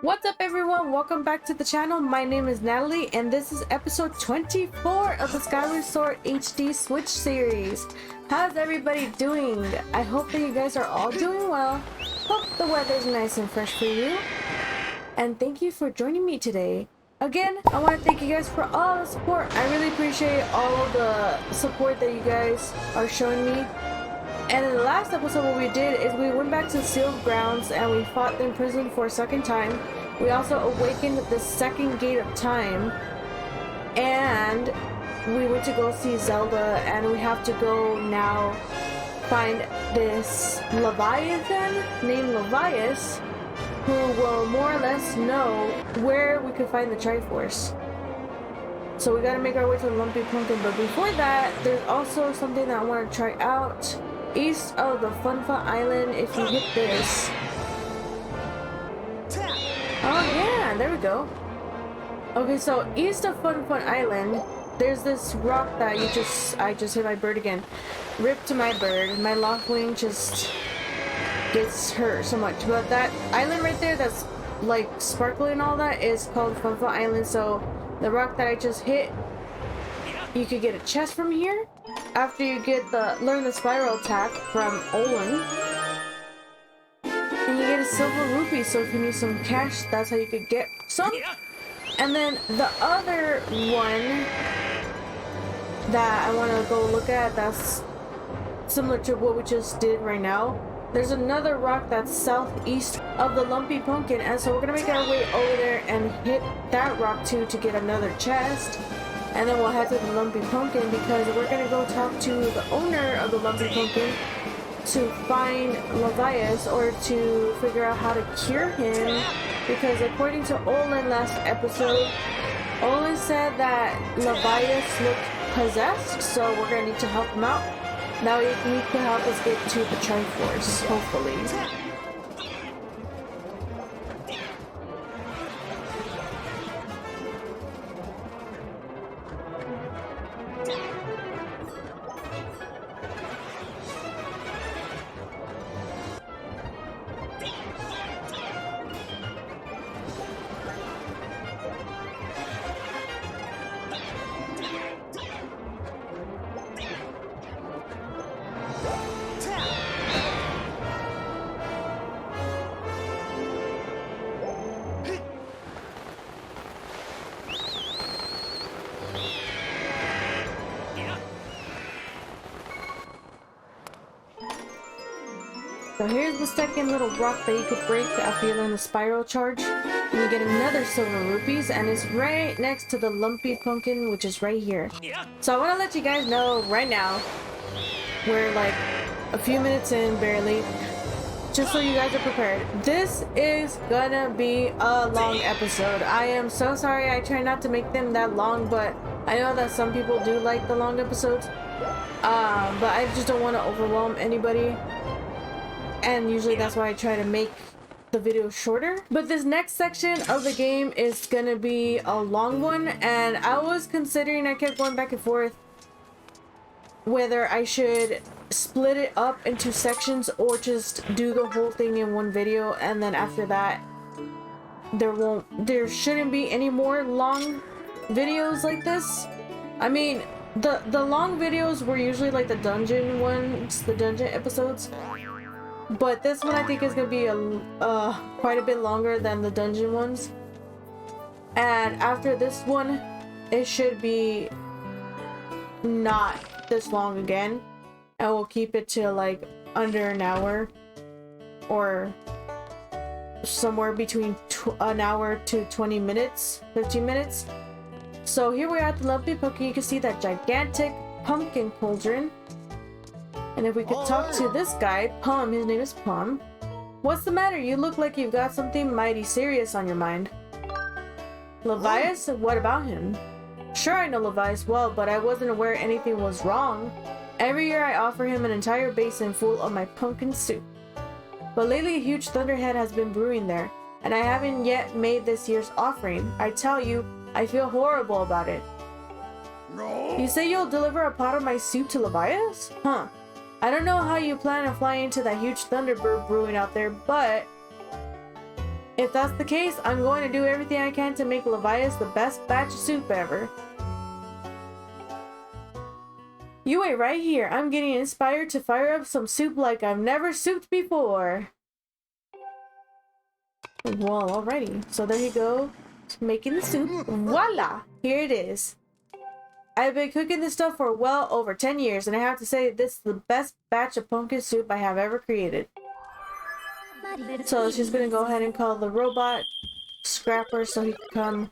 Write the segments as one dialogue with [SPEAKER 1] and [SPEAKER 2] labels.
[SPEAKER 1] What's up everyone, welcome back to the channel. My name is Natalie and this is episode 24 of the Skyward Sword HD Switch series. How's everybody doing? I hope that you guys are all doing well. Hope the weather's nice and fresh for you. And thank you for joining me today. Again, I want to thank you guys for all the support. I really appreciate all of the support that you guys are showing me. And in the last episode, what we did is we went back to the sealed grounds and we fought the prison for a second time. We also awakened the second gate of time. And we went to go see Zelda, and we have to go now find this Leviathan named Levias, who will more or less know where we could find the Triforce. So we gotta make our way to the Lumpy Pumpkin, but before that, there's also something that I want to try out. East of the Fun Island, if you hit this. Oh yeah, there we go. Okay, so east of Fun Island, there's this rock that I just hit my bird again. Rip to my bird. My lock wing just gets hurt so much. But that island right there that's like sparkly and all that is called Fun Island. So the rock that I just hit, you could get a chest from here. After you learn the spiral attack from Olin, and you get a silver rupee. So if you need some cash, that's how you could get some. And then the other one that I want to go look at, that's similar to what we just did right now. There's another rock that's southeast of the Lumpy Pumpkin, and so we're gonna make our way over there and hit that rock too to get another chest. And then we'll head to the Lumpy Pumpkin because we're gonna go talk to the owner of the Lumpy Pumpkin to find Levias, or to figure out how to cure him. Because according to Olin last episode, Olin said that Levias looked possessed, so we're gonna need to help him out. Now he can help us get to the Triforce, hopefully. So here's the second little rock that you could break after you learn the spiral charge. And you get another silver rupees, and it's right next to the Lumpy Pumpkin, which is right here. So I want to let you guys know right now, we're like a few minutes in, barely, just so you guys are prepared. This is gonna be a long episode. I am so sorry. I try not to make them that long, but I know that some people do like the long episodes. But I just don't want to overwhelm anybody. And usually that's why I try to make the video shorter. But this next section of the game is gonna be a long one, and I was considering, I kept going back and forth whether I should split it up into sections or just do the whole thing in one video, and then after that there shouldn't be any more long videos like this. I mean, the long videos were usually like the dungeon ones, the dungeon episodes. But this one I think is going to be quite a bit longer than the dungeon ones. And after this one, it should be not this long again. And we'll keep it to like under an hour. Or somewhere between an hour to 20 minutes, 15 minutes. So here we are at the Lumpy Pumpkin. You can see that gigantic pumpkin cauldron. And if we could talk to this guy, Pum, his name is Pum. What's the matter? You look like you've got something mighty serious on your mind. Levias? What about him? Sure, I know Levias well, but I wasn't aware anything was wrong. Every year I offer him an entire basin full of my pumpkin soup. But lately a huge thunderhead has been brewing there, and I haven't yet made this year's offering. I tell you, I feel horrible about it. No. You say you'll deliver a pot of my soup to Levias? Huh. I don't know how you plan on flying into that huge thunderbird brewing out there, but If that's the case, I'm going to do everything I can to make Levias the best batch of soup ever. You wait right here. I'm getting inspired to fire up some soup like I've never souped before. Well, alrighty. So there you go. Making the soup. Voila! Here it is. I've been cooking this stuff for well over 10 years, and I have to say this is the best batch of pumpkin soup I have ever created. So she's gonna go ahead and call the robot Scrapper so he can come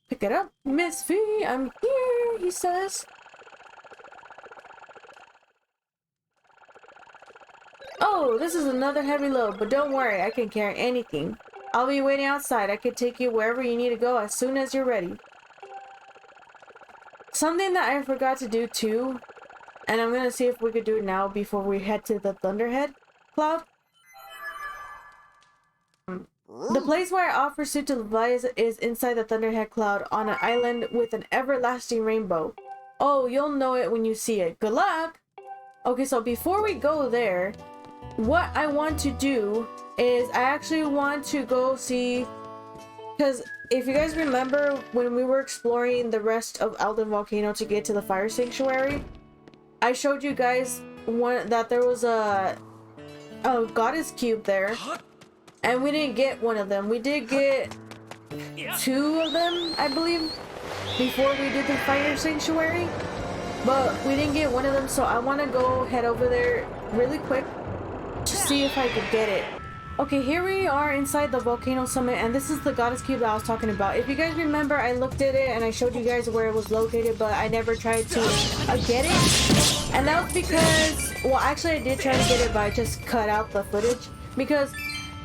[SPEAKER 1] pick it up. Miss V, I'm here, he says. Oh, this is another heavy load, but don't worry, I can carry anything. I'll be waiting outside. I can take you wherever you need to go as soon as you're ready. Something that I forgot to do too, and I'm gonna see if we could do it now before we head to the Thunderhead Cloud. The place where I offer soup to Levias is inside the Thunderhead Cloud on an island with an everlasting rainbow. Oh, you'll know it when you see it. Good luck! Okay, so before we go there, what I want to do is I actually want to go see, because if you guys remember when we were exploring the rest of Alden Volcano to get to the fire sanctuary, I showed you guys that there was a goddess cube there, and we didn't get one of them. We did get 2 of them, I believe, before we did the fire sanctuary, but we didn't get one of them. So I want to go head over there really quick to see if I could get it. Okay, here we are inside the volcano summit, and this is the goddess cube that I was talking about. If you guys remember, I looked at it and I showed you guys where it was located, but I never tried to get it. And that was because, well, actually I did try to get it, but I just cut out the footage, because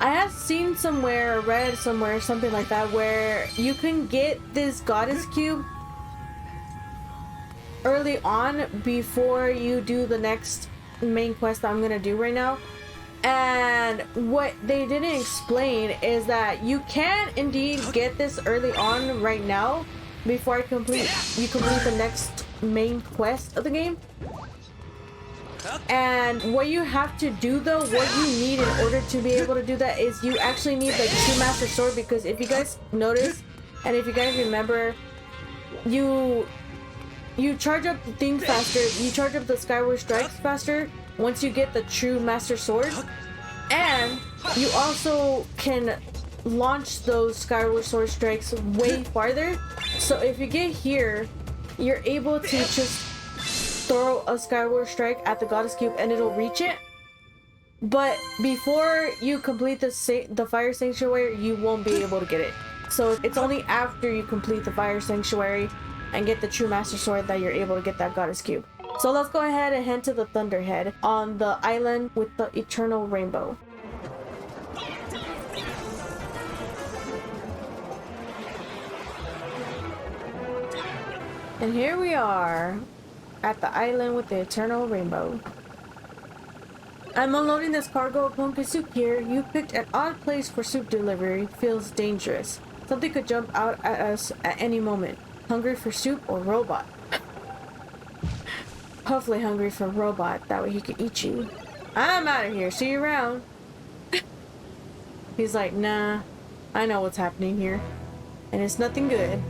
[SPEAKER 1] I have seen somewhere, read somewhere, something like that, where you can get this goddess cube early on before you do the next main quest that I'm gonna do right now. And what they didn't explain is that you can indeed get this early on right now before you complete the next main quest of the game. And what you have to do though, what you need in order to be able to do that is you actually need like 2 Master Sword, because if you guys notice and if you guys remember, you charge up the thing faster, you charge up the Skyward Strikes faster once you get the true Master Sword, and you also can launch those Skyward Sword strikes way farther. So if you get here, you're able to just throw a Skyward Strike at the goddess cube and it'll reach it. But before you complete the fire sanctuary, you won't be able to get it. So it's only after you complete the fire sanctuary and get the true Master Sword that you're able to get that goddess cube. So let's go ahead and head to the Thunderhead on the island with the eternal rainbow. And here we are at the island with the eternal rainbow. I'm unloading this cargo of pumpkin soup here. You picked an odd place for soup delivery. Feels dangerous. Something could jump out at us at any moment. Hungry for soup or robot? Hopefully hungry for robot, that way he can eat you. I'm out of here, see you around. He's like, nah, I know what's happening here, and it's nothing good.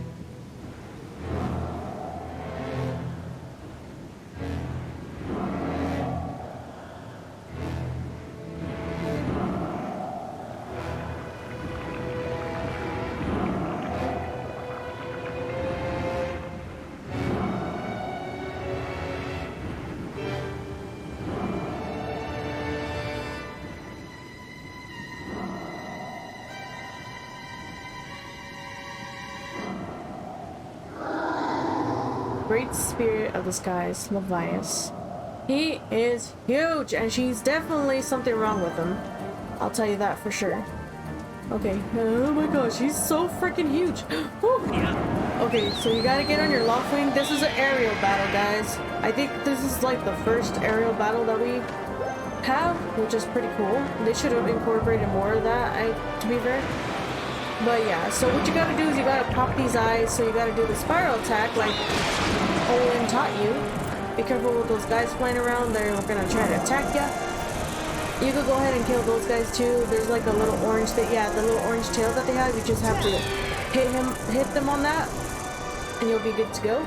[SPEAKER 1] Great Spirit of the Skies, Levias. He is huge, and she's definitely something wrong with him. I'll tell you that for sure. Okay. Oh my gosh, he's so freaking huge. Okay, so you gotta get on your loft wing. This is an aerial battle, guys. I think this is like the first aerial battle that we have, which is pretty cool. They should have incorporated more of that, to be fair. But yeah, so what you gotta do is you gotta pop these eyes, so you gotta do the spiral attack like Olin taught you. Be careful with those guys flying around, they're gonna try to attack you. You could go ahead and kill those guys too. There's like a little orange thing. Yeah, the little orange tail that they have. You just have to hit them on that, and you'll be good to go.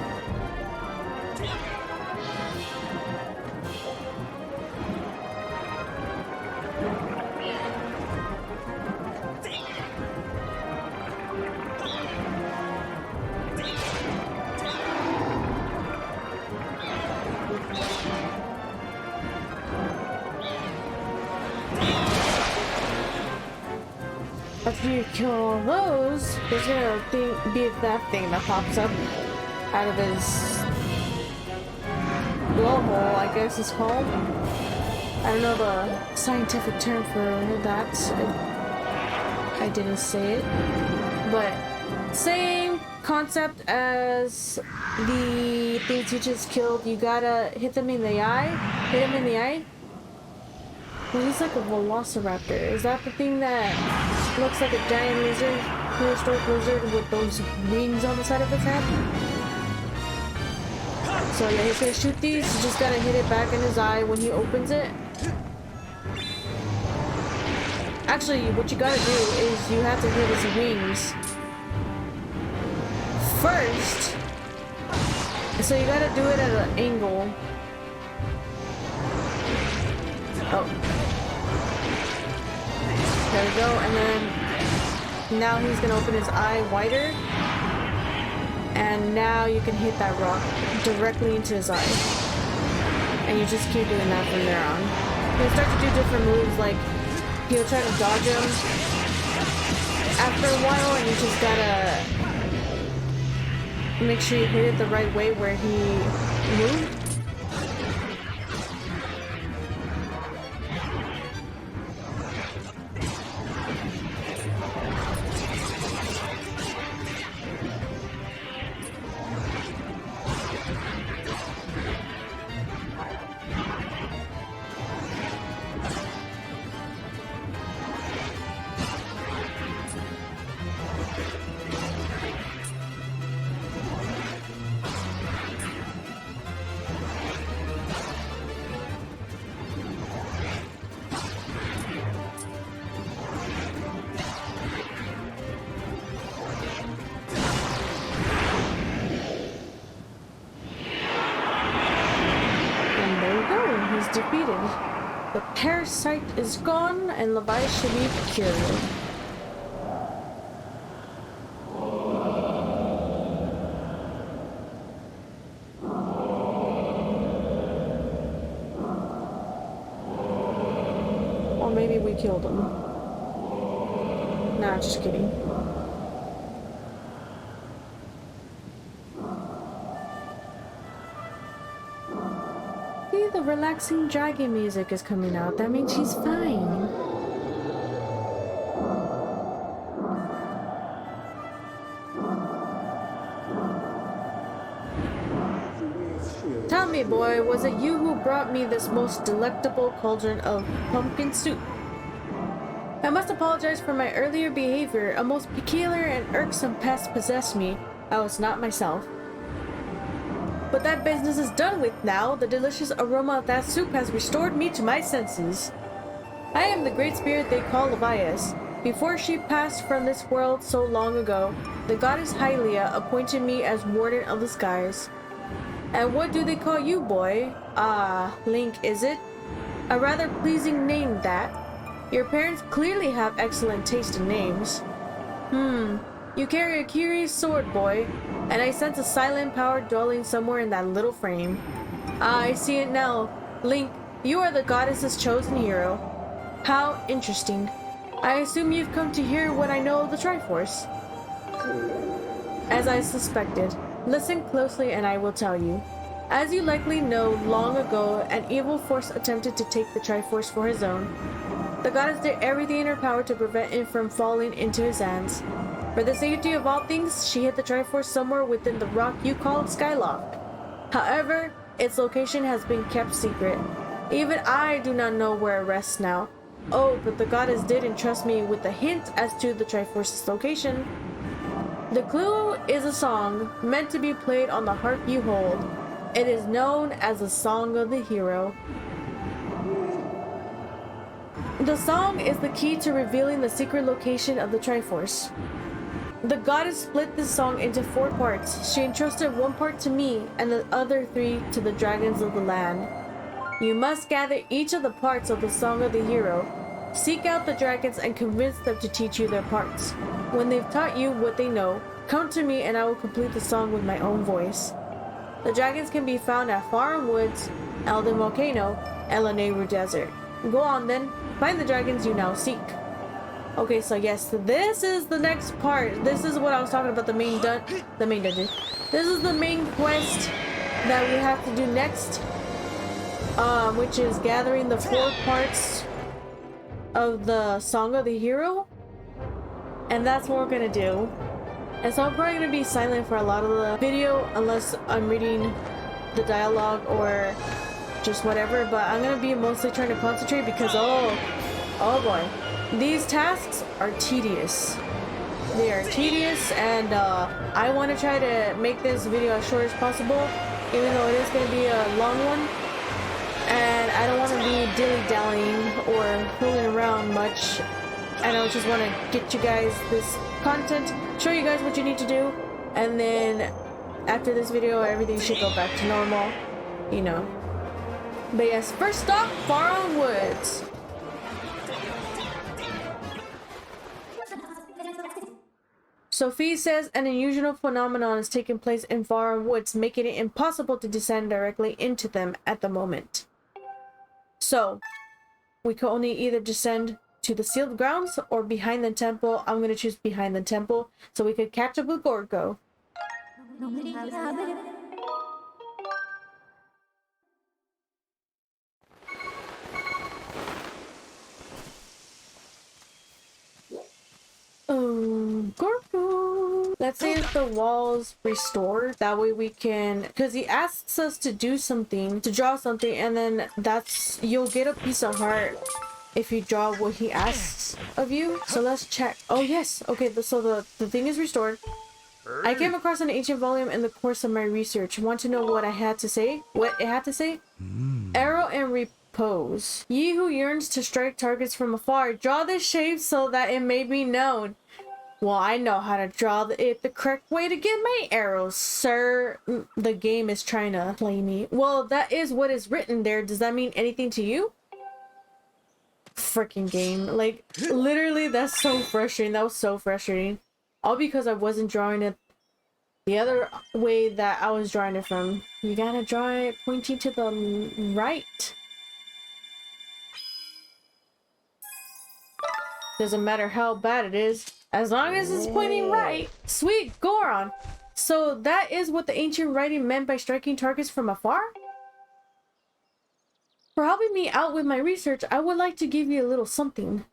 [SPEAKER 1] After you kill all those, there's gonna be that thing that pops up out of his blowhole, I guess it's called. I don't know the scientific term for that. I didn't say it. But same concept as the things you just killed. You gotta hit them in the eye. Hit him in the eye. Well, he's like a velociraptor. Is that the thing that looks like a giant lizard, prehistoric lizard with those wings on the side of its head? So yeah, he's gonna shoot these. You just gotta hit it back in his eye when he opens it. Actually, what you gotta do is you have to hit his wings first. So you gotta do it at an angle. Oh. There we go, and then now he's gonna open his eye wider, and now you can hit that rock directly into his eye, and you just keep doing that from there on. He'll start to do different moves, like he'll try to dodge him after a while, and you just gotta make sure you hit it the right way where he moved. Defeated. The parasite is gone and Levi's should be cured. Or maybe we killed him. Nah, just kidding. The relaxing dragon music is coming out. That means she's fine. Tell me, boy, was it you who brought me this most delectable cauldron of pumpkin soup? I must apologize for my earlier behavior. A most peculiar and irksome pest possessed me. I was not myself. But that business is done with now. The delicious aroma of that soup has restored me to my senses. I am the great spirit they call Levias. Before she passed from this world so long ago, the goddess Hylia appointed me as warden of the skies. And what do they call you, boy? Ah, Link, is it? A rather pleasing name, that. Your parents clearly have excellent taste in names. You carry a curious sword, boy, and I sense a silent power dwelling somewhere in that little frame. Ah, I see it now. Link, you are the goddess's chosen hero. How interesting. I assume you've come to hear what I know of the Triforce. As I suspected. Listen closely and I will tell you. As you likely know, long ago, an evil force attempted to take the Triforce for his own. The goddess did everything in her power to prevent it from falling into his hands. For the safety of all things, she hid the Triforce somewhere within the rock you called Skyloft. However, its location has been kept secret. Even I do not know where it rests now. Oh, but the goddess did entrust me with a hint as to the Triforce's location. The clue is a song meant to be played on the harp you hold. It is known as the Song of the Hero. The song is the key to revealing the secret location of the Triforce. The goddess split this song into 4 parts. She entrusted one part to me and the other 3 to the dragons of the land. You must gather each of the parts of the Song of the Hero. Seek out the dragons and convince them to teach you their parts. When they've taught you what they know, come to me and I will complete the song with my own voice. The dragons can be found at Farum Woods, Elden Volcano, and Lanayru Desert. Go on then, find the dragons you now seek. Okay, so yes, this is the next part. This is what I was talking about, the main dungeon. This is the main quest that we have to do next, which is gathering the 4 parts of the Song of the Hero, and that's what we're gonna do. And so I'm probably gonna be silent for a lot of the video unless I'm reading the dialogue or just whatever, but I'm gonna be mostly trying to concentrate because oh boy, these tasks are tedious. They are tedious, and I want to try to make this video as short as possible, even though it is going to be a long one. And I don't want to be dilly-dallying or fooling around much. And I just want to get you guys this content, show you guys what you need to do, and then after this video, everything should go back to normal, you know. But yes, first stop, Farum Woods. Sophie says an unusual phenomenon is taking place in Farum Woods, making it impossible to descend directly into them at the moment. So, we can only either descend to the sealed grounds or behind the temple. I'm going to choose behind the temple so we could catch up with Gorgo. Gorgo. Let's see if the wall's restored. That way we can, because he asks us to do something, to draw something, and then you'll get a piece of heart if you draw what he asks of you. So let's check. Oh yes, okay, so the thing is restored. I came across an ancient volume in the course of my research. Want to know what it had to say? Arrow and repose. Ye who yearns to strike targets from afar, draw this shape so that it may be known. Well, I know how to draw it the correct way to get my arrows, sir. The game is trying to play me. Well, that is what is written there. Does that mean anything to you? Freaking game. Like, literally, that's so frustrating. That was so frustrating. All because I wasn't drawing it the other way that I was drawing it from. You gotta draw it pointing to the right. Doesn't matter how bad it is, as long as it's pointing right. Sweet, Goron. So that is what the ancient writing meant by striking targets from afar? For helping me out with my research, I would like to give you a little something.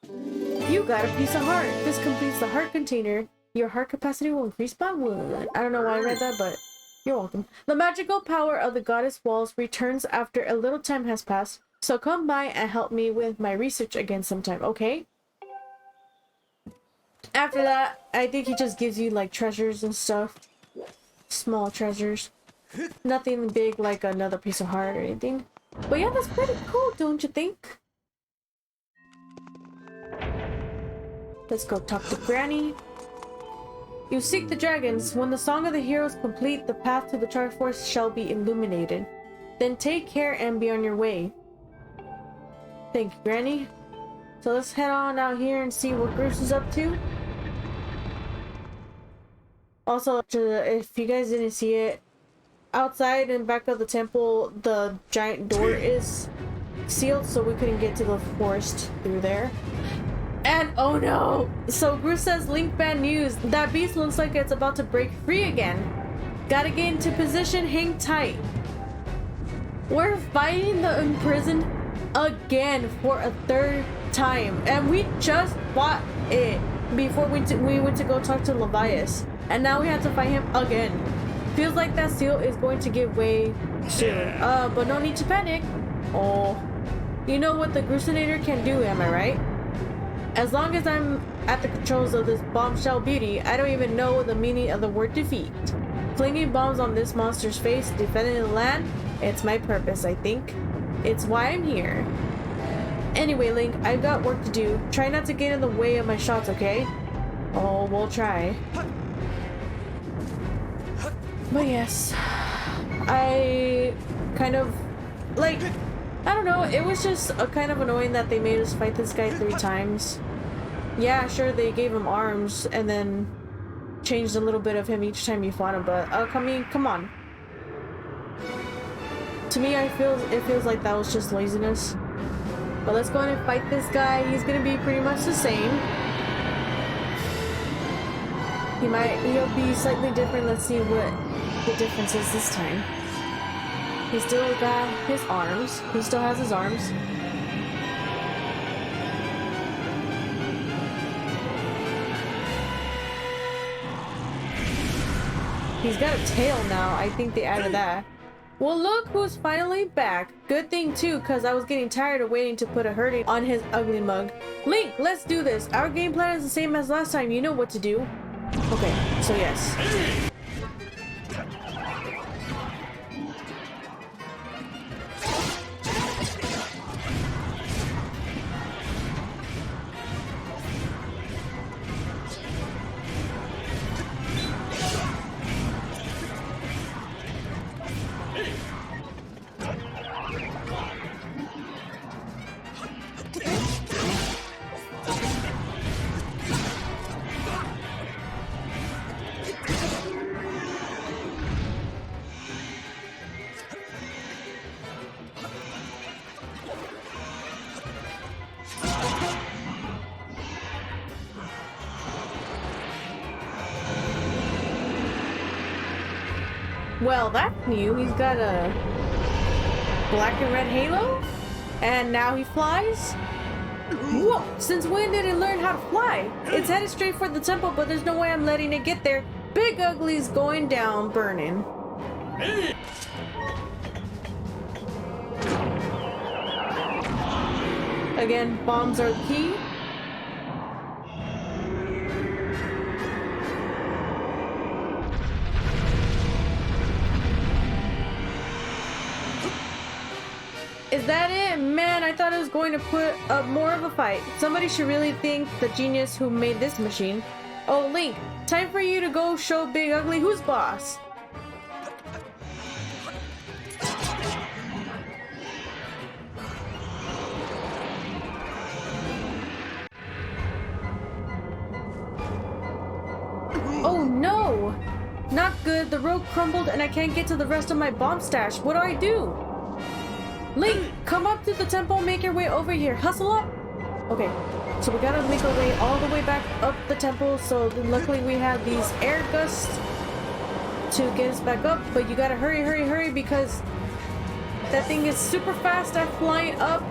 [SPEAKER 1] You got a piece of heart. This completes the heart container. Your heart capacity will increase by 1. I don't know why I read that, but you're welcome. The magical power of the goddess walls returns after a little time has passed. So come by and help me with my research again sometime, okay? After that, I think he just gives you like treasures and stuff. Small treasures. Nothing big like another piece of heart or anything. But yeah, that's pretty cool, don't you think? Let's go talk to Granny. You seek the dragons. When the Song of the Heroes complete, the path to the Triforce shall be illuminated. Then take care and be on your way. Thank you, Granny. So let's head on out here and see what Bruce is up to. Also, if you guys didn't see it, outside and back of the temple, the giant door is sealed, so we couldn't get to the forest through there. And oh no! So Bruce says, Link bad news. That beast looks like it's about to break free again. Gotta get into position, hang tight. We're fighting the imprisoned again for a 3rd time, and we just fought it before we went to go talk to Levias, and now we have to fight him again. Feels like that seal is going to give way soon. But no need to panic. Oh, you know what the Grusinator can do, am I right? As long as I'm at the controls of this bombshell beauty, I don't even know the meaning of the word defeat. Flinging bombs on this monster's face, defending the land, it's my purpose, I think. It's why I'm here. Anyway, Link, I've got work to do. Try not to get in the way of my shots, okay? Oh, we'll try. But yes, I kind of, like, I don't know, it was just kind of annoying that they made us fight this guy 3 times. Yeah, sure, they gave him arms and then changed a little bit of him each time you fought him, but I mean, come on. To me, it feels like that was just laziness. But let's go ahead and fight this guy. He's gonna be pretty much the same. He'll be slightly different. Let's see what the difference is this time. He's still got his arms. He still has his arms. He's got a tail now. I think they added that. Well, look who's finally back. Good thing too, because I was getting tired of waiting to put a hurting on his ugly mug. Link, let's do this. Our game plan is the same as last time. You know what to do. Okay, so yes. Well, that's new. He's got a black and red halo, and now he flies. Whoa! Since when did it learn how to fly? It's headed straight for the temple, but there's no way I'm letting it get there. Big Ugly's going down, burning. Again, bombs are key. Is that it? Man, I thought it was going to put up more of a fight. Somebody should really thank the genius who made this machine. Oh, Link, time for you to go show Big Ugly who's boss. Oh no! Not good, the road crumbled and I can't get to the rest of my bomb stash. What do I do? Link, come up to the temple, make your way over here. Hustle up! Okay, so we gotta make our way all the way back up the temple, so luckily we have these air gusts to get us back up, but you gotta hurry, hurry, hurry, because that thing is super fast at flying up,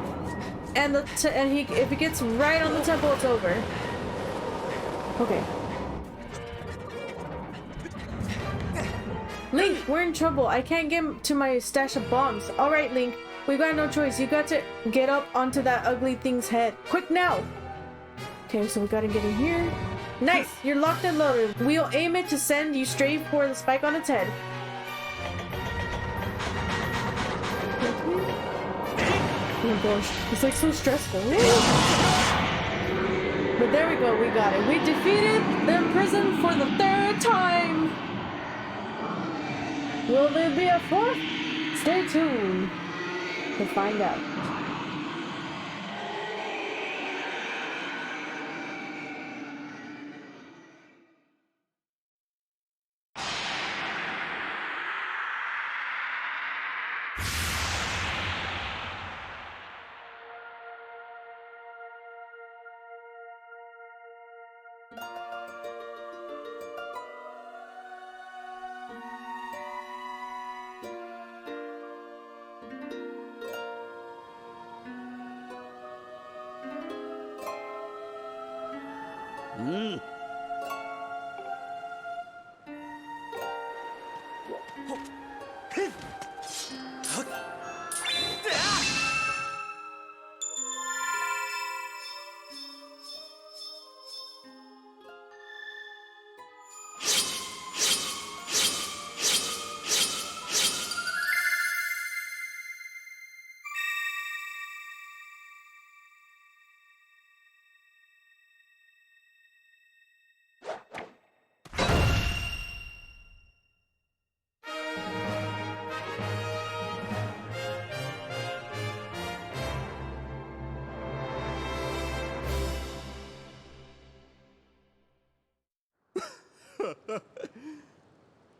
[SPEAKER 1] and if it gets right on the temple, it's over. Okay. Link, we're in trouble. I can't get to my stash of bombs. Alright, Link. We got no choice. You got to get up onto that ugly thing's head. Quick now! Okay, so we gotta get in here. Nice! You're locked and loaded. We'll aim it to send you straight for the spike on its head. Oh my gosh. It's like so stressful. But there we go. We got it. We defeated the imprisoned for the 3rd time! Will there be a 4th? Stay tuned to find out.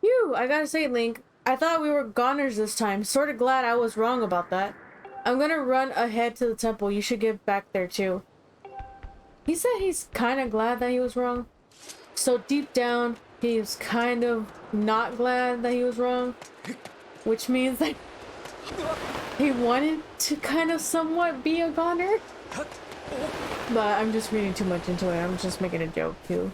[SPEAKER 1] Phew, I gotta say, Link, I thought we were goners this time. Sorta glad I was wrong about that. I'm gonna run ahead to the temple. You should get back there too. He said he's kinda glad that he was wrong. So deep down, he's kind of not glad that he was wrong. Which means that he wanted to kind of somewhat be a goner. But I'm just reading too much into it. I'm just making a joke too.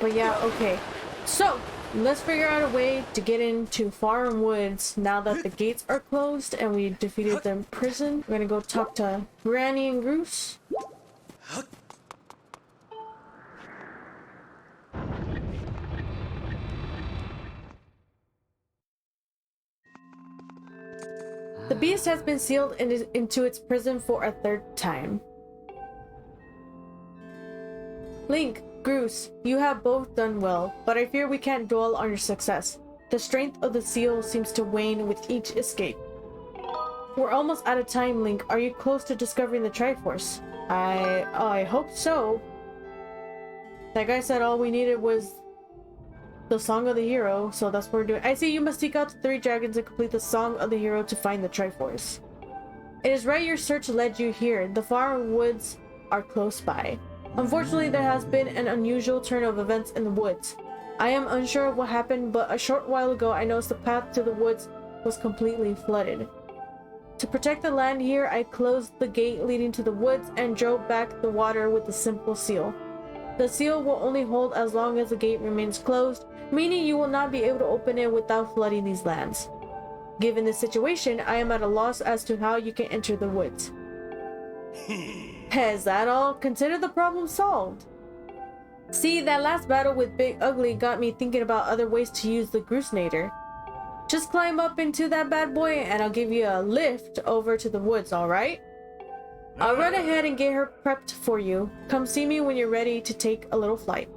[SPEAKER 1] But yeah, okay. So, let's figure out a way to get into Foreign Woods now that the gates are closed and we defeated the prison. We're gonna go talk to Granny and Groose. The beast has been sealed into its prison for a third time. Link, Groose, you have both done well, but I fear we can't dwell on your success. The strength of the seal seems to wane with each escape. We're almost out of time, Link. Are you close to discovering the Triforce? I hope so. That guy said all we needed was the Song of the Hero, so that's what we're doing. I see you must seek out the 3 dragons and complete the Song of the Hero to find the Triforce. It is right your search led you here. The far woods are close by. Unfortunately, there has been an unusual turn of events in the woods. I am unsure of what happened, but a short while ago I noticed the path to the woods was completely flooded. To protect the land here, I closed the gate leading to the woods and drove back the water with a simple seal. The seal will only hold as long as the gate remains closed, meaning you will not be able to open it without flooding these lands. Given this situation, I am at a loss as to how you can enter the woods. Is that all? Consider the problem solved. See, that last battle with Big Ugly got me thinking about other ways to use the Groosnator. Just climb up into that bad boy and I'll give you a lift over to the woods, alright? I'll run ahead and get her prepped for you. Come see me when you're ready to take a little flight.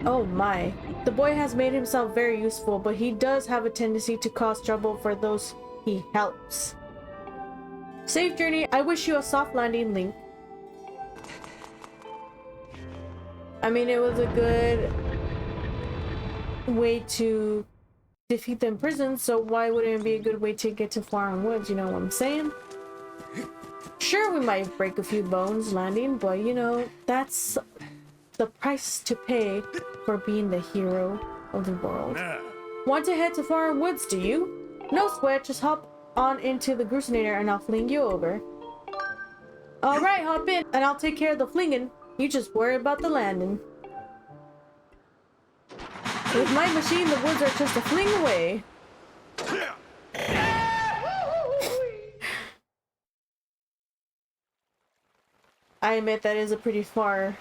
[SPEAKER 1] Oh my. The boy has made himself very useful, but he does have a tendency to cause trouble for those he helps. Safe journey. I wish you a soft landing, Link. I mean, it was a good way to defeat them in prison, so why wouldn't it be a good way to get to Foreign Woods, you know what I'm saying? Sure, we might break a few bones landing, but you know, that's the price to pay for being the hero of the world. Want to head to Foreign Woods, do you? No sweat, just hop on into the Groosnator and I'll fling you over. Alright, hop in and I'll take care of the flinging. You just worry about the landing. With my machine, the woods are just a fling away. I admit that is a pretty far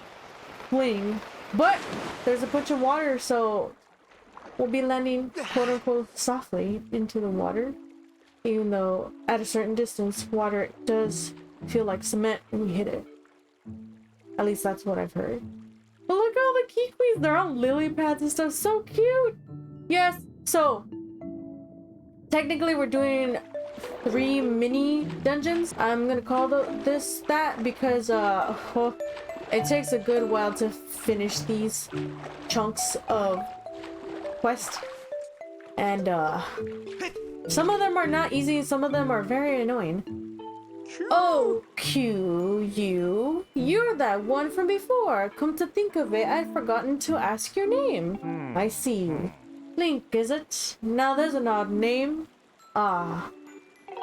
[SPEAKER 1] fling, but there's a bunch of water, so we'll be landing quote-unquote softly into the water. Even though at a certain distance, water does feel like cement when we hit it. At least that's what I've heard. But look at all the Kiwis, they're on lily pads and stuff, so cute! Yes, so technically we're doing 3 mini dungeons. I'm gonna call this that because it takes a good while to finish these chunks of quest. And some of them are not easy and some of them are very annoying. Oh, you're that one from before. Come to think of it, I'd forgotten to ask your name. I see. Link, is it? Now there's an odd name. Ah.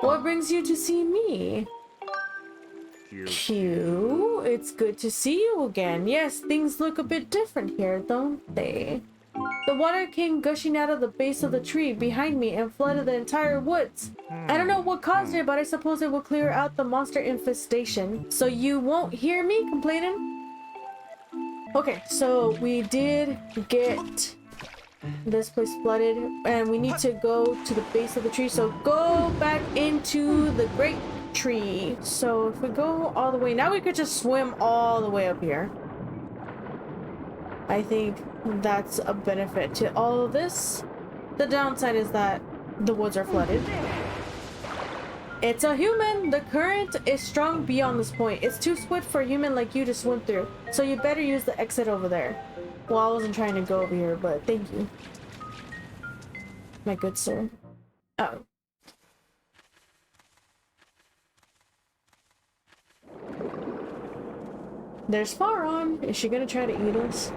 [SPEAKER 1] What brings you to see me? Q, it's good to see you again. Yes, things look a bit different here, don't they? The water came gushing out of the base of the tree behind me and flooded the entire woods. I don't know what caused it, but I suppose it will clear out the monster infestation. So you won't hear me complaining? Okay, so we did get this place flooded and we need to go to the base of the tree. So go back into the great tree. So if we go all the way, now we could just swim all the way up here. I think that's a benefit to all of this. The downside is that the woods are flooded. It's a human! The current is strong beyond this point. It's too swift for a human like you to swim through, so you better use the exit over there. Well, I wasn't trying to go over here, but thank you. My good sir. Oh. There's Faron. Is she gonna try to eat us?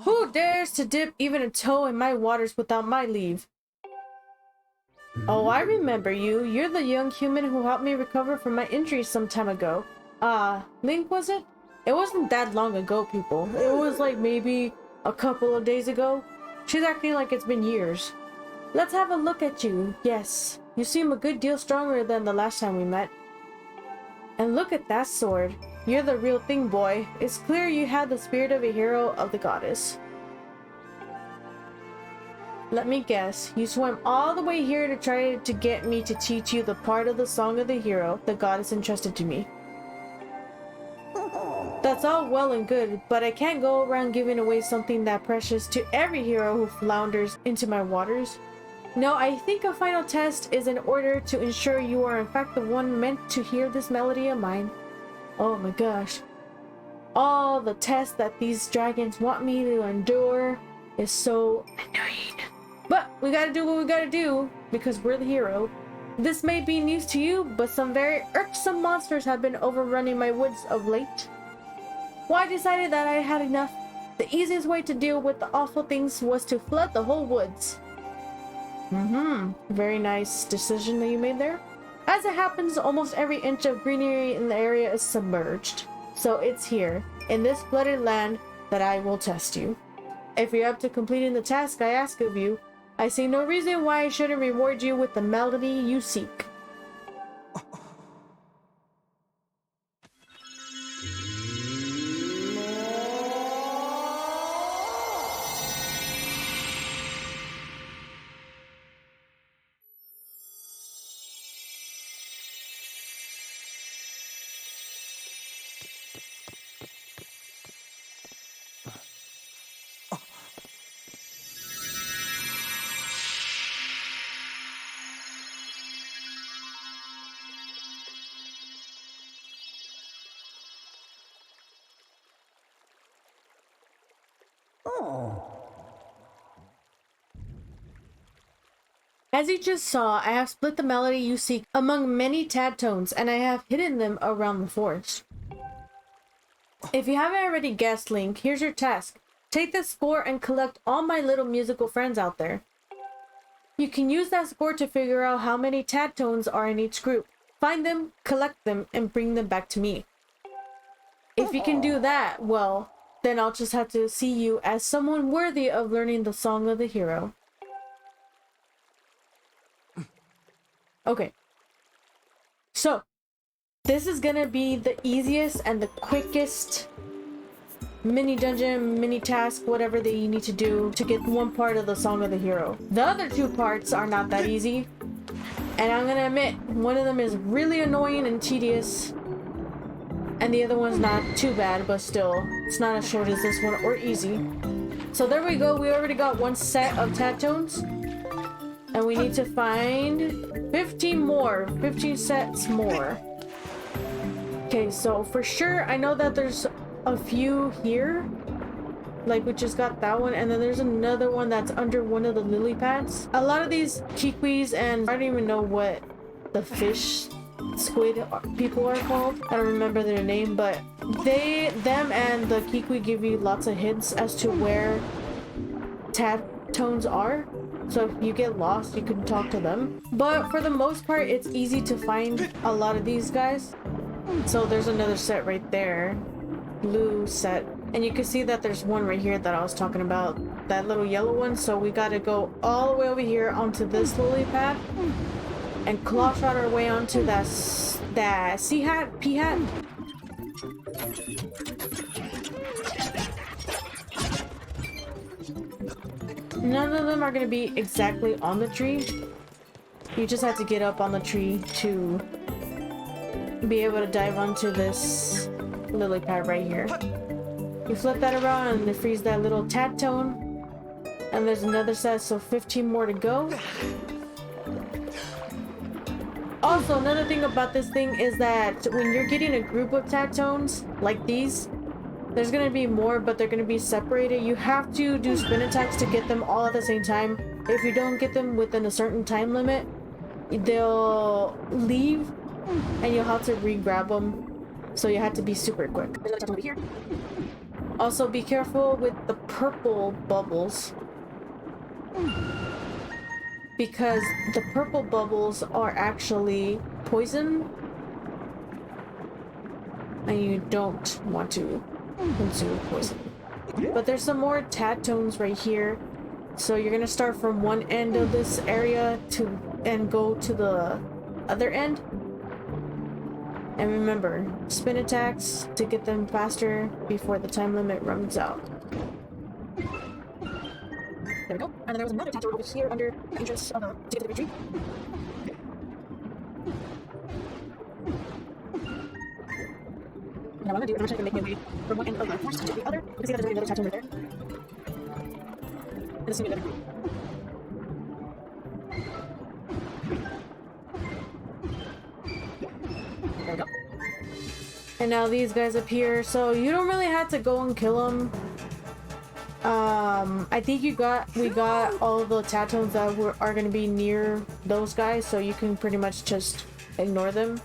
[SPEAKER 1] Who dares to dip even a toe in my waters without my leave? Oh, I remember you. You're the young human who helped me recover from my injuries some time ago. Link, was it? It wasn't that long ago, people. It was like maybe a couple of days ago. She's acting like it's been years. Let's have a look at you. Yes, you seem a good deal stronger than the last time we met. And look at that sword. You're the real thing, boy. It's clear you had the spirit of a hero of the goddess. Let me guess, you swam all the way here to try to get me to teach you the part of the song of the hero the goddess entrusted to me. That's all well and good, but I can't go around giving away something that precious to every hero who flounders into my waters. No, I think a final test is in order to ensure you are in fact the one meant to hear this melody of mine. Oh my gosh. All the tests that these dragons want me to endure is so annoying. But we gotta do what we gotta do, because we're the hero. This may be news to you, but some very irksome monsters have been overrunning my woods of late. Well, I decided that I had enough. The easiest way to deal with the awful things was to flood the whole woods. Very nice decision that you made there. As it happens, almost every inch of greenery in the area is submerged. So it's here, in this flooded land, that I will test you. If you're up to completing the task I ask of you, I see no reason why I shouldn't reward you with the melody you seek. As you just saw, I have split the melody you seek among many tad tones, and I have hidden them around the forest. If you haven't already guessed, Link, here's your task. Take this score and collect all my little musical friends out there. You can use that score to figure out how many tad tones are in each group. Find them, collect them, and bring them back to me. If you can do that, well, then I'll just have to see you as someone worthy of learning the song of the hero. Okay. So, this is gonna be the easiest and the quickest mini dungeon, mini task, whatever that you need to do to get one part of the song of the hero. The other two parts are not that easy. And I'm gonna admit, one of them is really annoying and tedious. And the other one's not too bad, but still, it's not as short as this one or easy. So there we go, we already got one set of tad tones. And we need to find 15 sets more. Okay, so for sure, I know that there's a few here. Like, we just got that one, and then there's another one that's under one of the lily pads. A lot of these kiwis, and I don't even know what the fish squid people are called. I don't remember their name, but them and the kiwi give you lots of hints as to where tad tones are. So if you get lost, you can talk to them. But for the most part, it's easy to find a lot of these guys. So there's another set right there. Blue set. And you can see that there's one right here that I was talking about. That little yellow one. So we gotta go all the way over here onto this lily pad. And claw shot our way onto that sea hat, pea hat. None of them are going to be exactly on the tree. You just have to get up on the tree to be able to dive onto this lily pad right here. You flip that around and it frees that little Tatone. And there's another set, so 15 more to go. Also, another thing about this thing is that when you're getting a group of Tatones like these, there's gonna be more, but they're gonna be separated. You have to do spin attacks to get them all at the same time. If you don't get them within a certain time limit, they'll leave and you'll have to re-grab them. So you have to be super quick. There's another Tatone over here. Also, be careful with the purple bubbles, because the purple bubbles are actually poison and you don't want to consume poison. But there's some more Tatones right here, so you're gonna start from one end of this area and go to the other end. And remember, spin attacks to get them faster before the time limit runs out. There we go. And then there was another Tatone over here under the entrance of to get to the retreat. Now what I'm gonna do is I'm actually gonna make my way from one end of the forest to the other. You can see that there's another Tatone right there. And this is gonna be another group. There we go. And now these guys appear, so you don't really have to go and kill them. I think we got all the Tatones that are going to be near those guys, so you can pretty much just ignore them.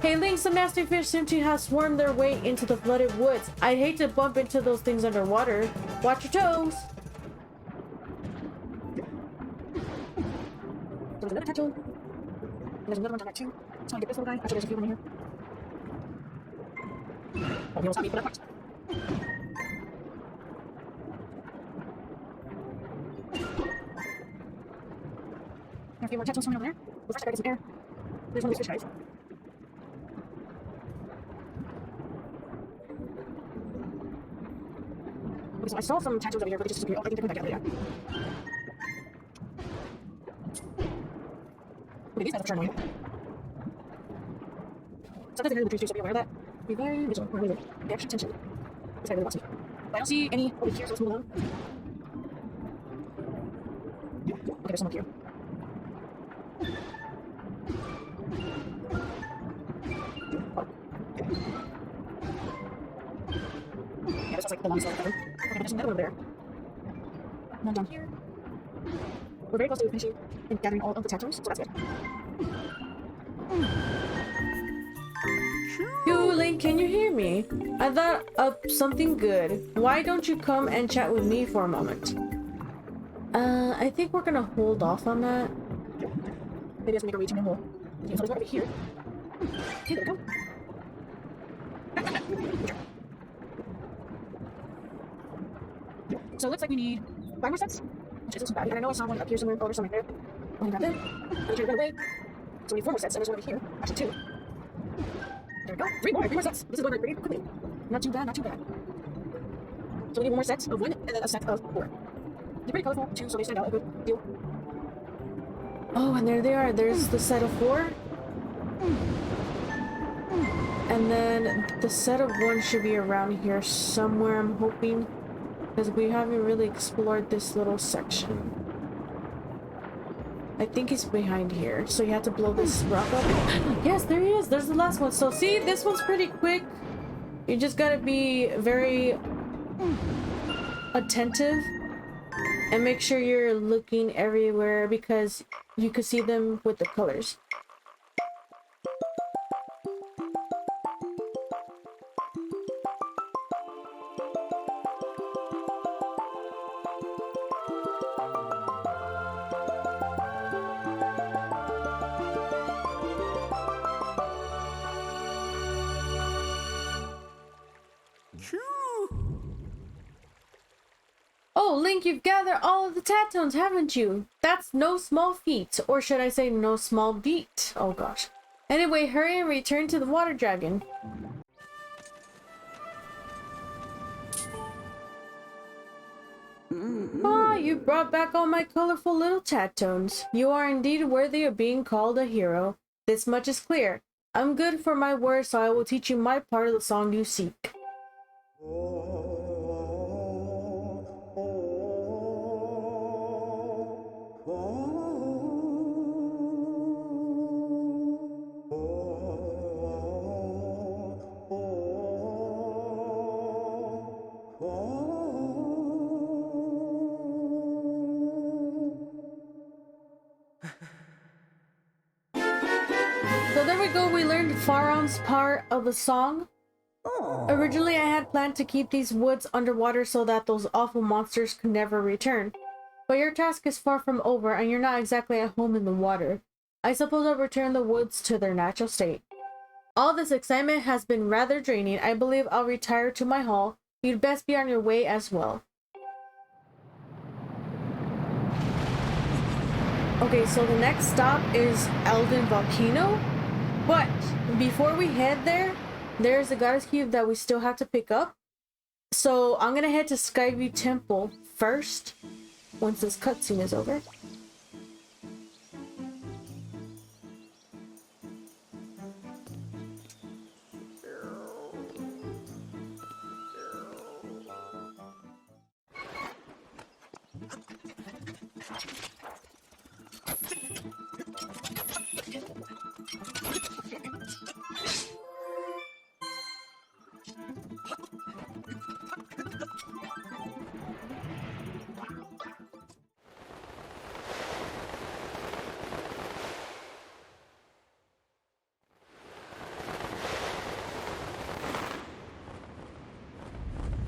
[SPEAKER 1] Hey Link, some nasty fish seem to have swarmed their way into the flooded woods. I'd hate to bump into those things underwater. Watch your toes! There's another Tatone. And there's another one down there too. So I get this little guy. Actually, there's a few in here. Oh, he almost got me for that part. A few more Tatones swimming over there. Well, first I gotta get some air. There's one of these fish guys. Okay, so I saw some Tatones over here, but they just disappeared. Oh, I think they're coming back out. Yeah. Okay, these guys are for sure annoying. Sometimes they're in the trees too, so be aware of that. Be very vigilant. Or really, pay extra attention. This guy really wants me. But I don't see any over here, so let's move on. Okay, there's some up here. Yeah, this looks like the longest one ever. Okay, there's another one over there. And then down here. We're very close to finishing and gathering all of the Tatones, so that's good. Yo, Link, can you hear me? I thought of something good. Why don't you come and chat with me for a moment? I think we're gonna hold off on that. Maybe let's make our way to normal. Okay, so there's one over here. Okay, there we go. So it looks like we need 5 more sets, which isn't too bad. And I know I saw one up here somewhere, over somewhere there. I'm gonna grab them. I'm gonna run away. So we need 4 more sets, and there's one over here. Actually 2. There we go. 3 more sets. This is going pretty quickly. Not too bad, not too bad. So we need 1 more set of 1, and then a set of 4. They're pretty colorful too, so they stand out a good deal. Oh, and there they are. There's the set of 4. And then the set of 1 should be around here somewhere, I'm hoping. Because we haven't really explored this little section. I think he's behind here. So you have to blow this rock up. Yes, there he is. There's the last one. So see, this one's pretty quick. You just gotta be very attentive. And make sure you're looking everywhere because you could see them with the colors. Oh, Link, you've gathered all of the Tatones, haven't you? That's no small feat. Or should I say no small beat? Oh gosh. Anyway, hurry and return to the water dragon. Ah, you brought back all my colorful little chattones. You are indeed worthy of being called a hero. This much is clear. I'm good for my word, so I will teach you my part of the song you seek. So there we go, we learned Faron's part of the song. Originally I had planned to keep these woods underwater so that those awful monsters could never return. But your task is far from over and you're not exactly at home in the water. I suppose I'll return the woods to their natural state. All this excitement has been rather draining. I believe I'll retire to my hall. You'd best be on your way as well. Okay, so the next stop is Elden Volcano. But before we head there, there's a goddess cube that we still have to pick up. So I'm gonna head to Skyview Temple first, once this cutscene is over.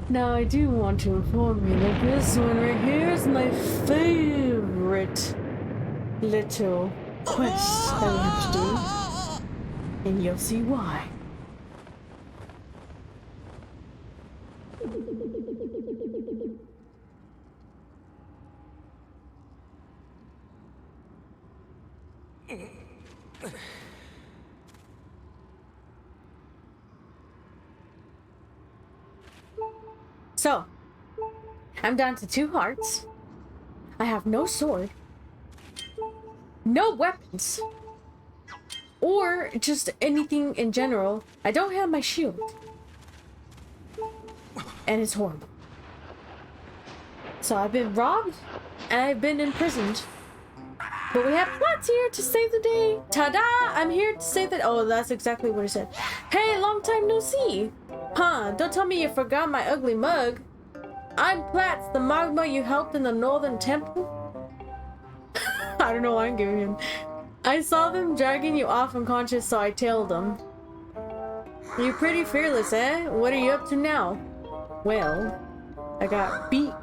[SPEAKER 1] Now I do want to inform you that this one right here is my favorite little quest that we have to do. And you'll see why. So, I'm down to 2 hearts. I have no sword, no weapons, or just anything in general. I don't have my shield, and it's horrible. So I've been robbed, and I've been imprisoned. But we have Plats here to save the day. Ta-da! I'm here to save the... Oh, that's exactly what it said. Hey, long time no see. Huh, don't tell me you forgot my ugly mug. I'm Plats, the magma you helped in the northern temple. I don't know why I'm giving him. I saw them dragging you off unconscious, so I tailed them. You're pretty fearless, eh? What are you up to now? Well, I got beat.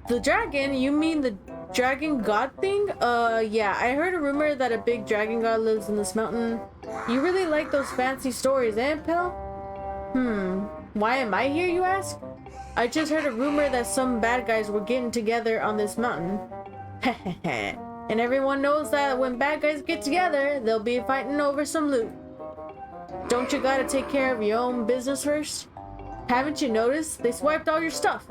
[SPEAKER 1] The dragon? You mean the dragon god thing? Yeah, I heard a rumor that a big dragon god lives in this mountain. You really like those fancy stories, eh, pal? Why am I here, you ask? I just heard a rumor that some bad guys were getting together on this mountain. And everyone knows that when bad guys get together, they'll be fighting over some loot. Don't you gotta take care of your own business first? Haven't you noticed? They swiped all your stuff.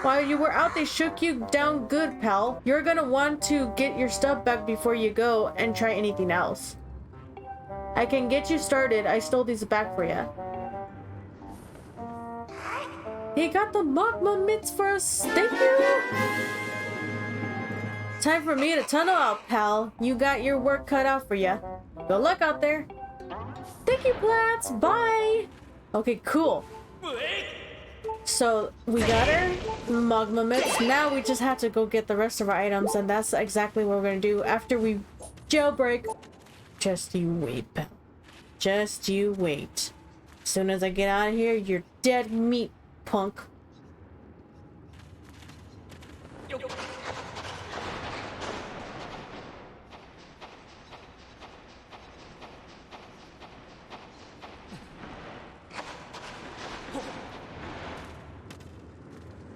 [SPEAKER 1] While you were out, they shook you down good, pal. You're gonna want to get your stuff back before you go and try anything else. I can get you started. I stole these back for you. He got the magma mitts for us. Thank you. Time for me to tunnel out, pal. You got your work cut out for you. Good luck out there. Thank you, Plats. Bye. Okay, cool. So we got our magma mitts. Now we just have to go get the rest of our items, and that's exactly what we're gonna do after we jailbreak. Just you wait, pal. Just you wait. As soon as I get out of here, you're dead meat, punk.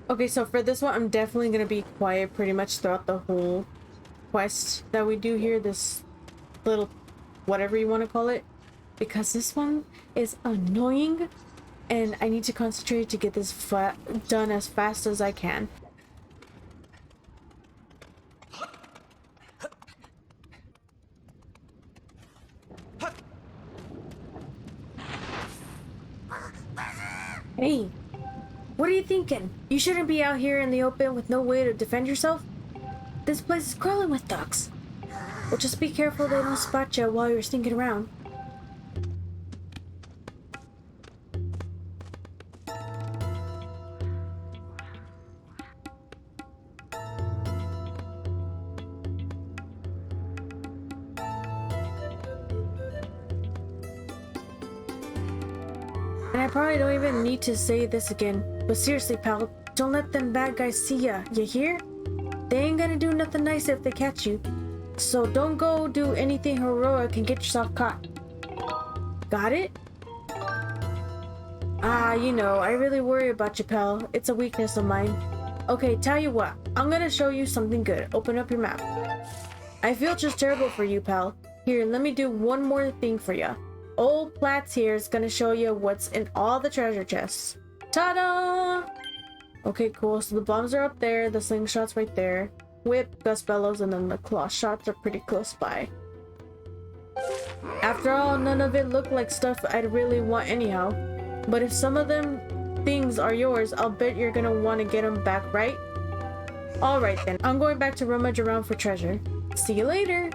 [SPEAKER 1] Okay, so for this one, I'm definitely gonna be quiet pretty much throughout the whole quest that we do here, this little whatever you want to call it, because this one is annoying and I need to concentrate to get this done as fast as I can. Hey, what are you thinking? You shouldn't be out here in the open with no way to defend yourself. This place is crawling with ducks. Well, just be careful they don't spot you while you're sneaking around. And I probably don't even need to say this again, but seriously, pal, don't let them bad guys see ya. You hear? They ain't gonna do nothing nice if they catch you. So don't go do anything heroic and get yourself caught. Got it? Ah, you know, I really worry about you, pal. It's a weakness of mine. Okay, tell you what, I'm gonna show you something good. Open up your map. I feel just terrible for you, pal. Here, let me do one more thing for ya. Old Platts here is gonna show you what's in all the treasure chests. Ta-da! Okay, cool. So the bombs are up there, the slingshot's right there. Whip, gust bellows, and then the claw shots are pretty close by. After all, none of it looked like stuff I'd really want anyhow. But if some of them things are yours, I'll bet you're gonna want to get them back, right? Alright then, I'm going back to rummage around for treasure. See you later!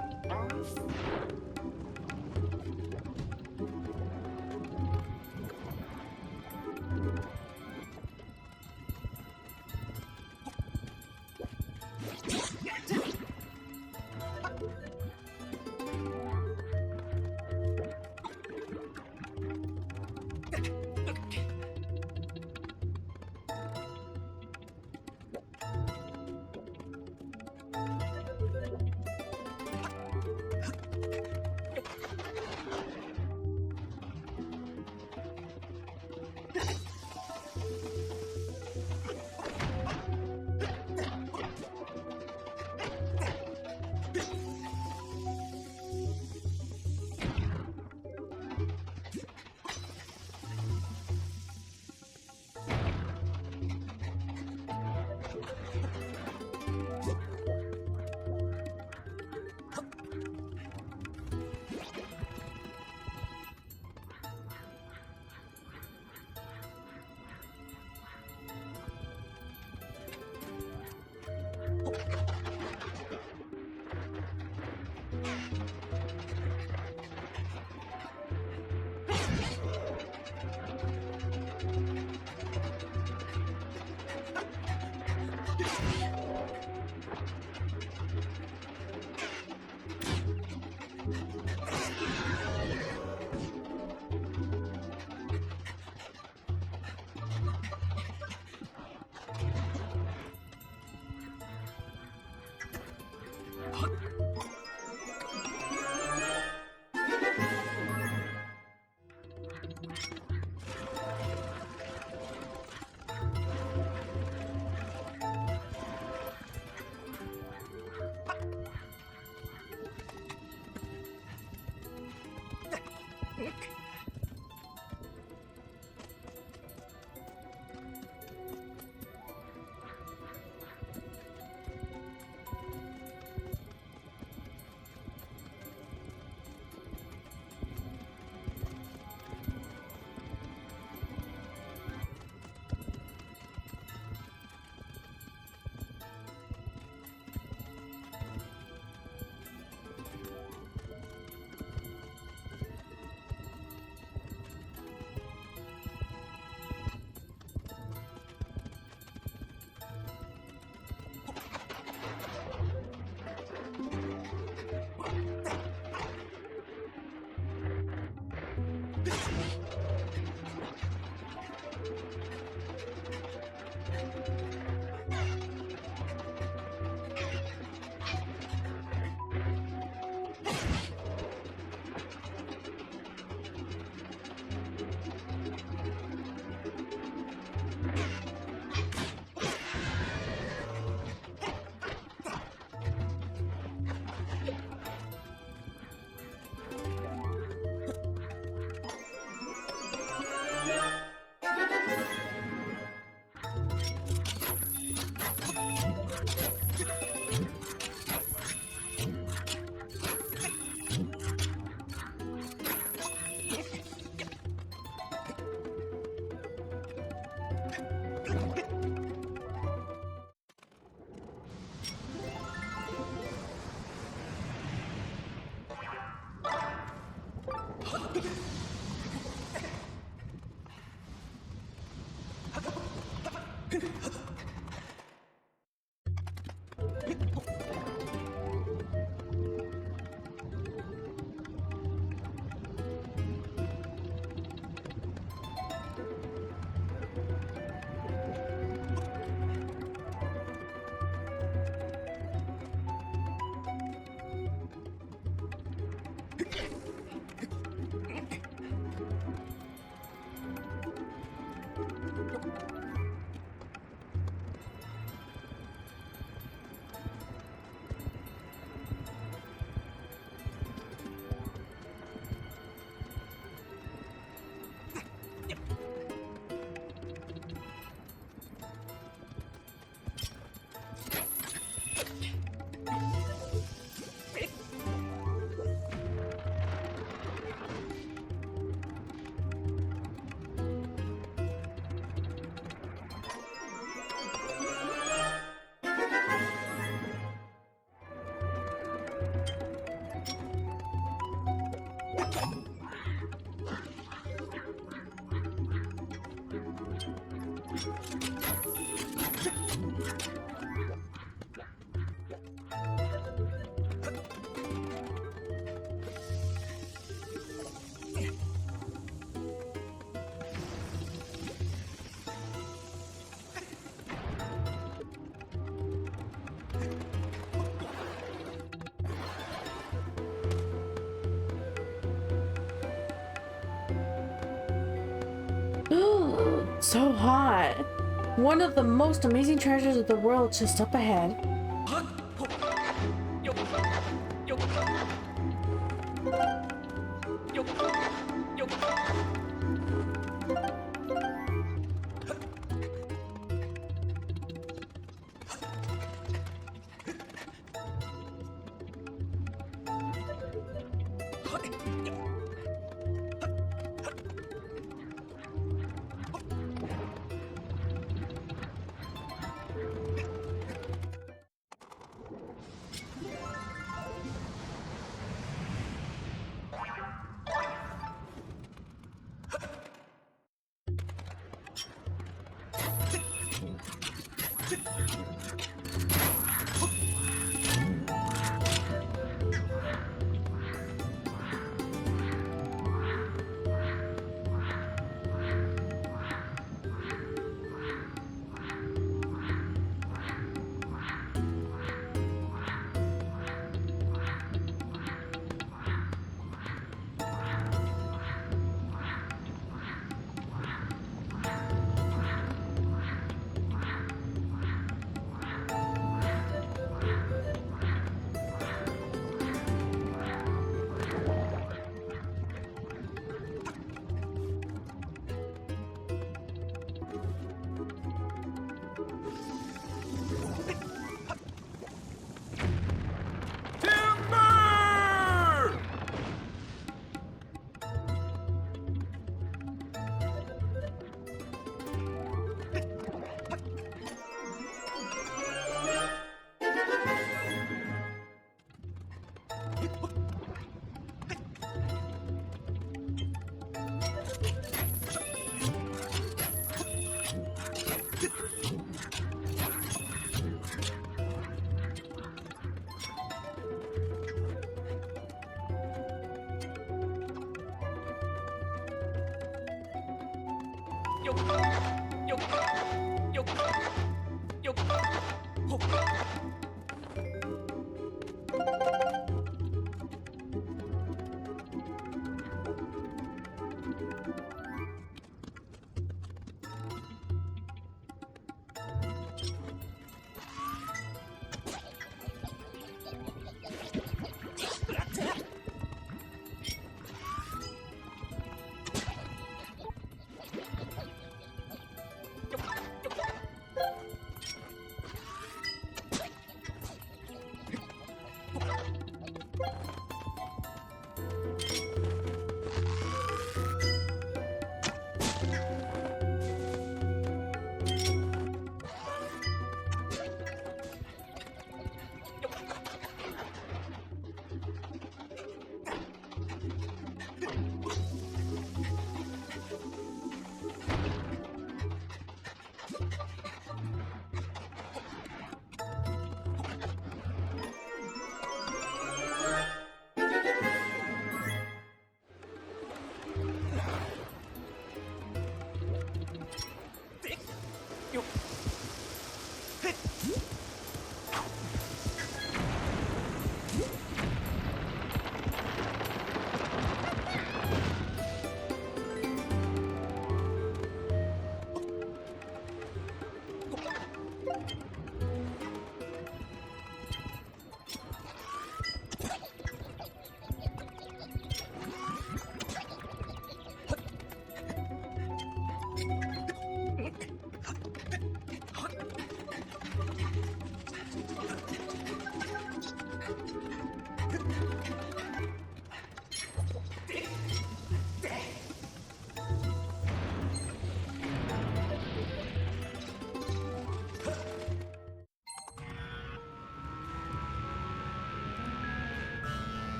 [SPEAKER 1] So hot. One of the most amazing treasures of the world just up ahead.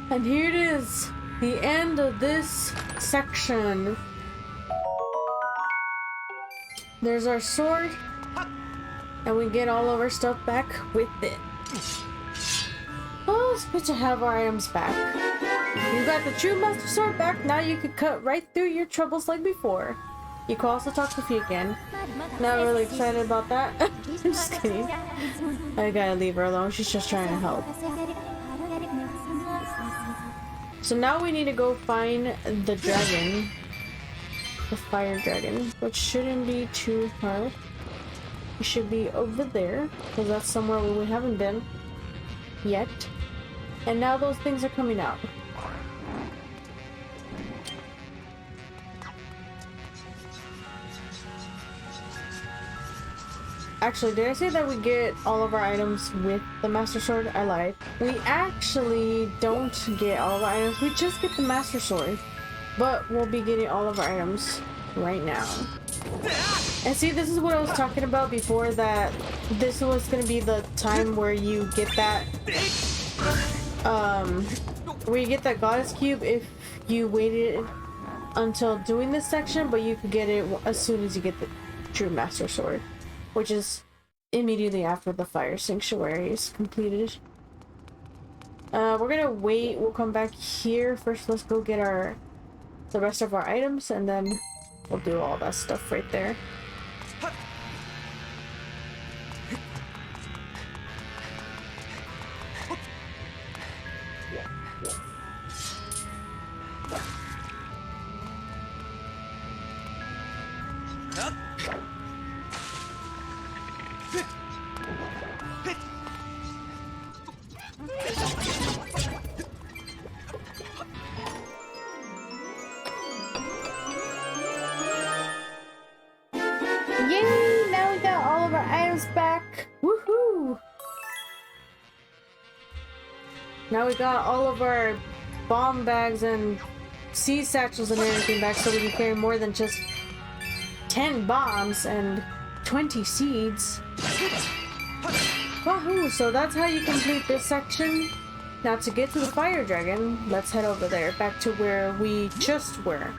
[SPEAKER 1] And here it is, the end of this section. There's our sword, and we get all of our stuff back with it. Oh, it's good to have our items back. You got the true Master Sword back, now you can cut right through your troubles like before. You can also talk to Fee again. Not really excited about that. I'm just kidding. I gotta leave her alone, she's just trying to help. So now we need to go find the dragon. The fire dragon, which shouldn't be too hard. It should be over there, because that's somewhere where we haven't been yet. And now those things are coming out. Actually, did I say that we get all of our items with the Master Sword? I lied. We actually don't get all of our items, we just get the Master Sword. But we'll be getting all of our items right now. And see, this is what I was talking about before, that this was gonna be the time where you get that, where you get that goddess cube if you waited until doing this section, but you could get it as soon as you get the true Master Sword, which is immediately after the fire sanctuary is completed. We're gonna wait, we'll come back here. First, let's go get the rest of our items, and then we'll do all that stuff right there. Yay! Now we got all of our items back. Woohoo! Now we got all of our bomb bags and seed satchels and everything back, so we can carry more than just 10 bombs and 20 seeds. Wahoo! So that's how you complete this section. Now to get to the fire dragon, let's head over there, back to where we just were.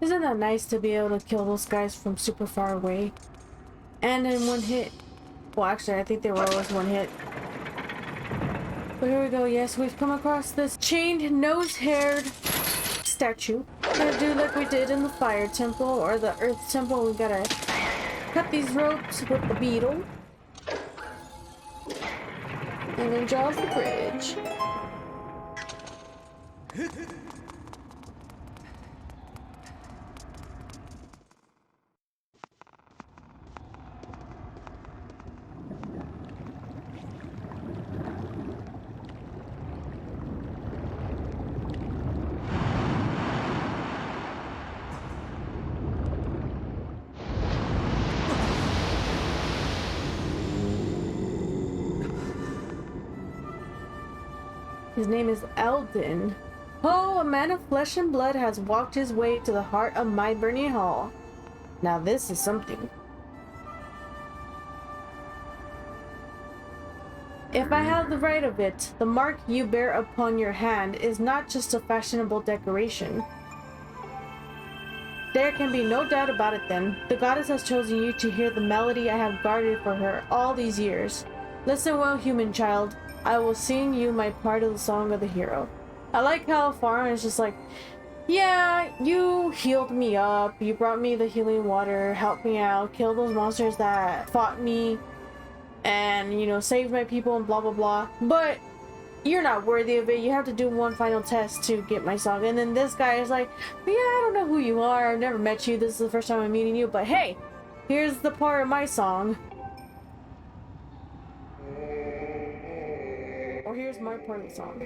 [SPEAKER 1] Isn't that nice to be able to kill those guys from super far away? And in one hit. Well, actually, I think they were always one hit. But here we go. Yes, we've come across this chained, nose-haired statue. We're gonna do like we did in the fire temple or the earth temple. We gotta cut these ropes with the beetle. And then draws the bridge. His name is Eldin. Oh, a man of flesh and blood has walked his way to the heart of my burning hall. Now this is something. If I have the right of it, the mark you bear upon your hand is not just a fashionable decoration. There can be no doubt about it then. The goddess has chosen you to hear the melody I have guarded for her all these years. Listen well, human child. I will sing you my part of the song of the hero. I like how Farm is just like, yeah, you healed me up, you brought me the healing water, helped me out, killed those monsters that fought me, and, you know, saved my people and blah blah blah, but you're not worthy of it. You have to do one final test to get my song. And then this guy is like, yeah, I don't know who you are, I've never met you, this is the first time I'm meeting you, but hey, here's the part of my song. Or here's my part of the song.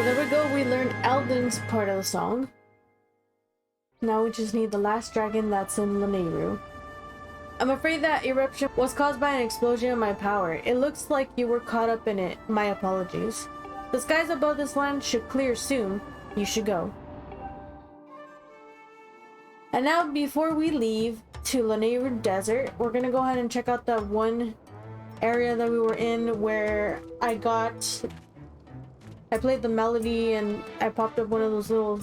[SPEAKER 1] So there we go, we learned Alden's part of the song. Now we just need the last dragon that's in Lanayru. I'm afraid that eruption was caused by an explosion of my power. It looks like you were caught up in it. My apologies. The skies above this land should clear soon. You should go. And now before we leave to Lanayru Desert, we're gonna go ahead and check out that one area that we were in where I played the melody and I popped up one of those little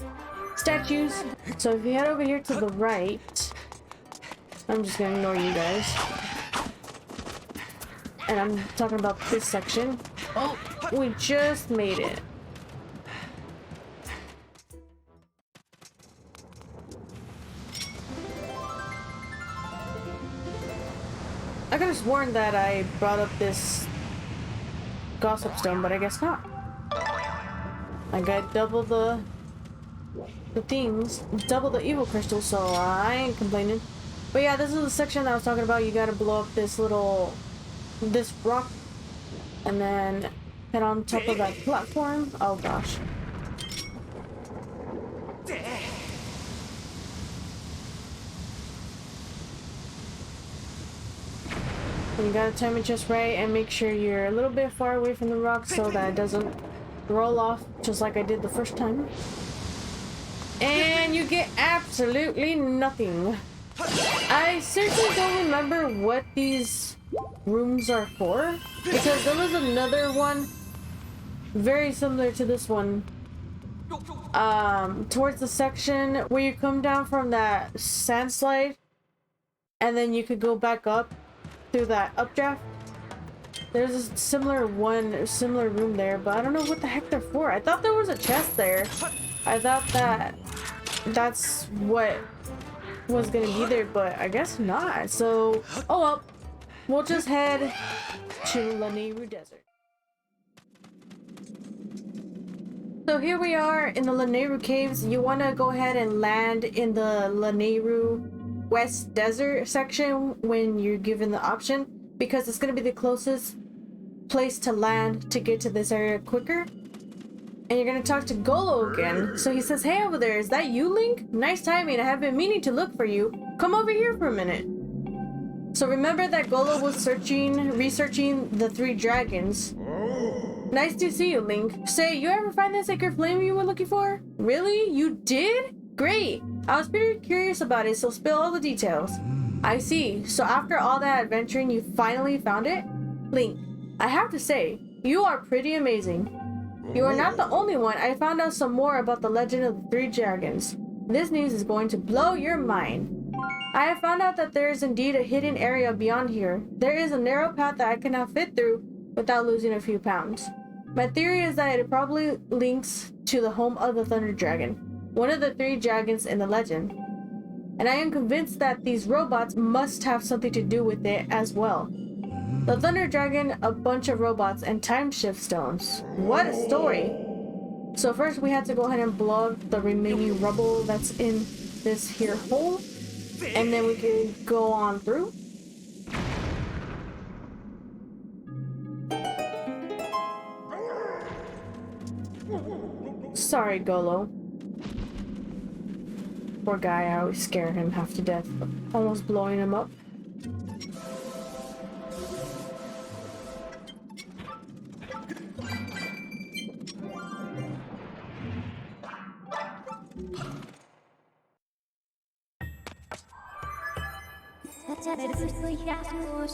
[SPEAKER 1] statues. So if you head over here to the right, I'm just gonna ignore you guys. And I'm talking about this section. Oh, we just made it. I could have sworn that I brought up this gossip stone, but I guess not. I got double the things, double the evil crystals, so I ain't complaining. But yeah, this is the section that I was talking about. You gotta blow up this rock, and then head on top of that platform. Oh gosh. You gotta time it just right and make sure you're a little bit far away from the rock so that it doesn't roll off just like I did the first time. And you get absolutely nothing. I seriously don't remember what these rooms are for, because there was another one very similar to this one towards the section where you come down from that sand slide and then you could go back up through that updraft. There's a similar room there, but I don't know what the heck they're for. I thought there was a chest there. I thought that's what was gonna be there, but I guess not. So, oh well. We'll just head to Lanayru Desert. So here we are in the Lanayru Caves. You want to go ahead and land in the Lanayru West Desert section when you're given the option, because it's going to be the closest place to land to get to this area quicker. And you're going to talk to Golo again. So he says, hey over there, is that you, Link? Nice timing, I have been meaning to look for you. Come over here for a minute. So remember that Golo was researching the 3 dragons. Nice to see you, Link. Say, you ever find that sacred flame you were looking for? Really? You did? Great. I was pretty curious about it, so spill all the details. I see. So after all that adventuring, you finally found it? Link, I have to say, you are pretty amazing. You are not the only one. I found out some more about the legend of the 3 dragons. This news is going to blow your mind. I have found out that there is indeed a hidden area beyond here. There is a narrow path that I cannot fit through without losing a few pounds. My theory is that it probably links to the home of the Thunder Dragon, one of the 3 dragons in the legend. And I am convinced that these robots must have something to do with it as well. The Thunder Dragon, a bunch of robots, and time shift stones. What a story! So first we had to go ahead and blow up the remaining rubble that's in this here hole, and then we can go on through. Sorry, Golo. Poor guy, I always scare him half to death, almost blowing him up.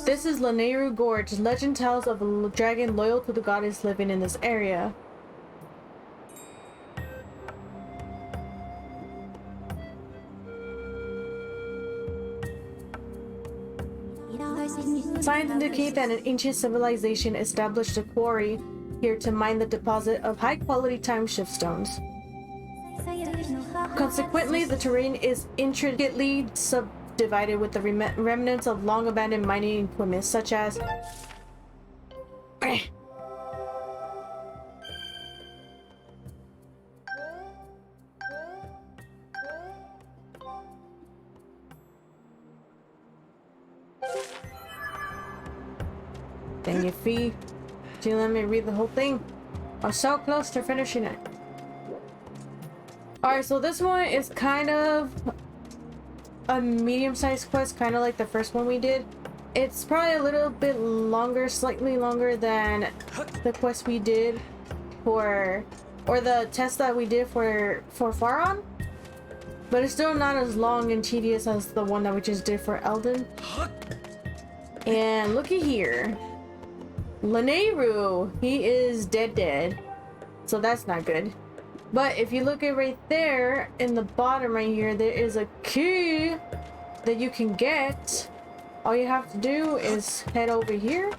[SPEAKER 1] This is Lanayru Gorge. Legend tells of a dragon loyal to the goddess living in this area. Signs indicate that an ancient civilization established a quarry here to mine the deposit of high-quality time shift stones. Consequently, the terrain is intricately subdivided with the remnants of long-abandoned mining equipment, such as Dang it, Fee. Did you let me read the whole thing? I was so close to finishing it. Alright, so this one is kind of a medium-sized quest, kind of like the first one we did. It's probably a little bit longer, slightly longer than the quest we did for, or the test that we did for Faron. But it's still not as long and tedious as the one that we just did for Eldon. And looky here. Lanayru, he is dead. So that's not good. But if you look at right there, in the bottom right here, there is a key that you can get. All you have to do is head over here,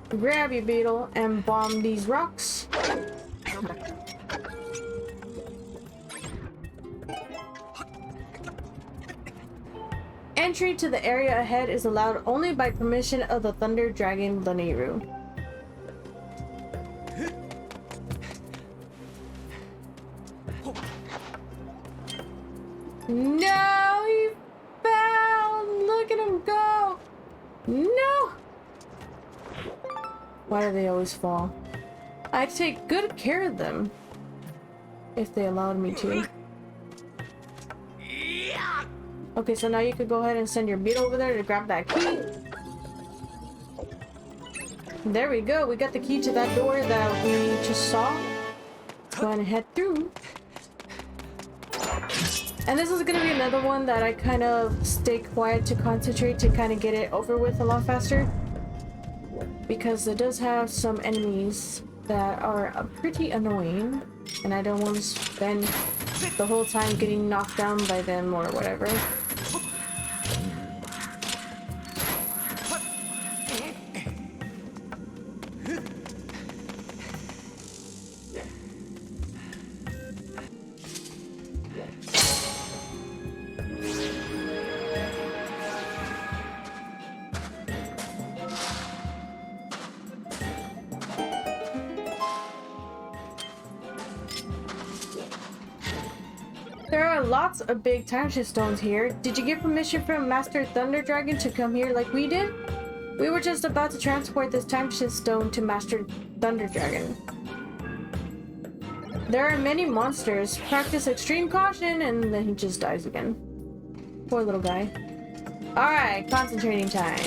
[SPEAKER 1] grab your beetle, and bomb these rocks. Entry to the area ahead is allowed only by permission of the Thunder Dragon Lanayru. No, he fell! Look at him go! No! Why do they always fall? I'd take good care of them if they allowed me to. Okay, so now you could go ahead and send your beetle over there to grab that key. There we go. We got the key to that door that we just saw. Let's go ahead and head through. And this is gonna be another one that I kind of stay quiet to concentrate to kind of get it over with a lot faster. Because it does have some enemies that are pretty annoying. And I don't want to spend the whole time getting knocked down by them or whatever. There are lots of big timeshift stones here. Did you get permission from Master Thunder Dragon to come here like we did? We were just about to transport this timeshift stone to Master Thunder Dragon. There are many monsters. Practice extreme caution, and then he just dies again. Poor little guy. Alright, concentrating time.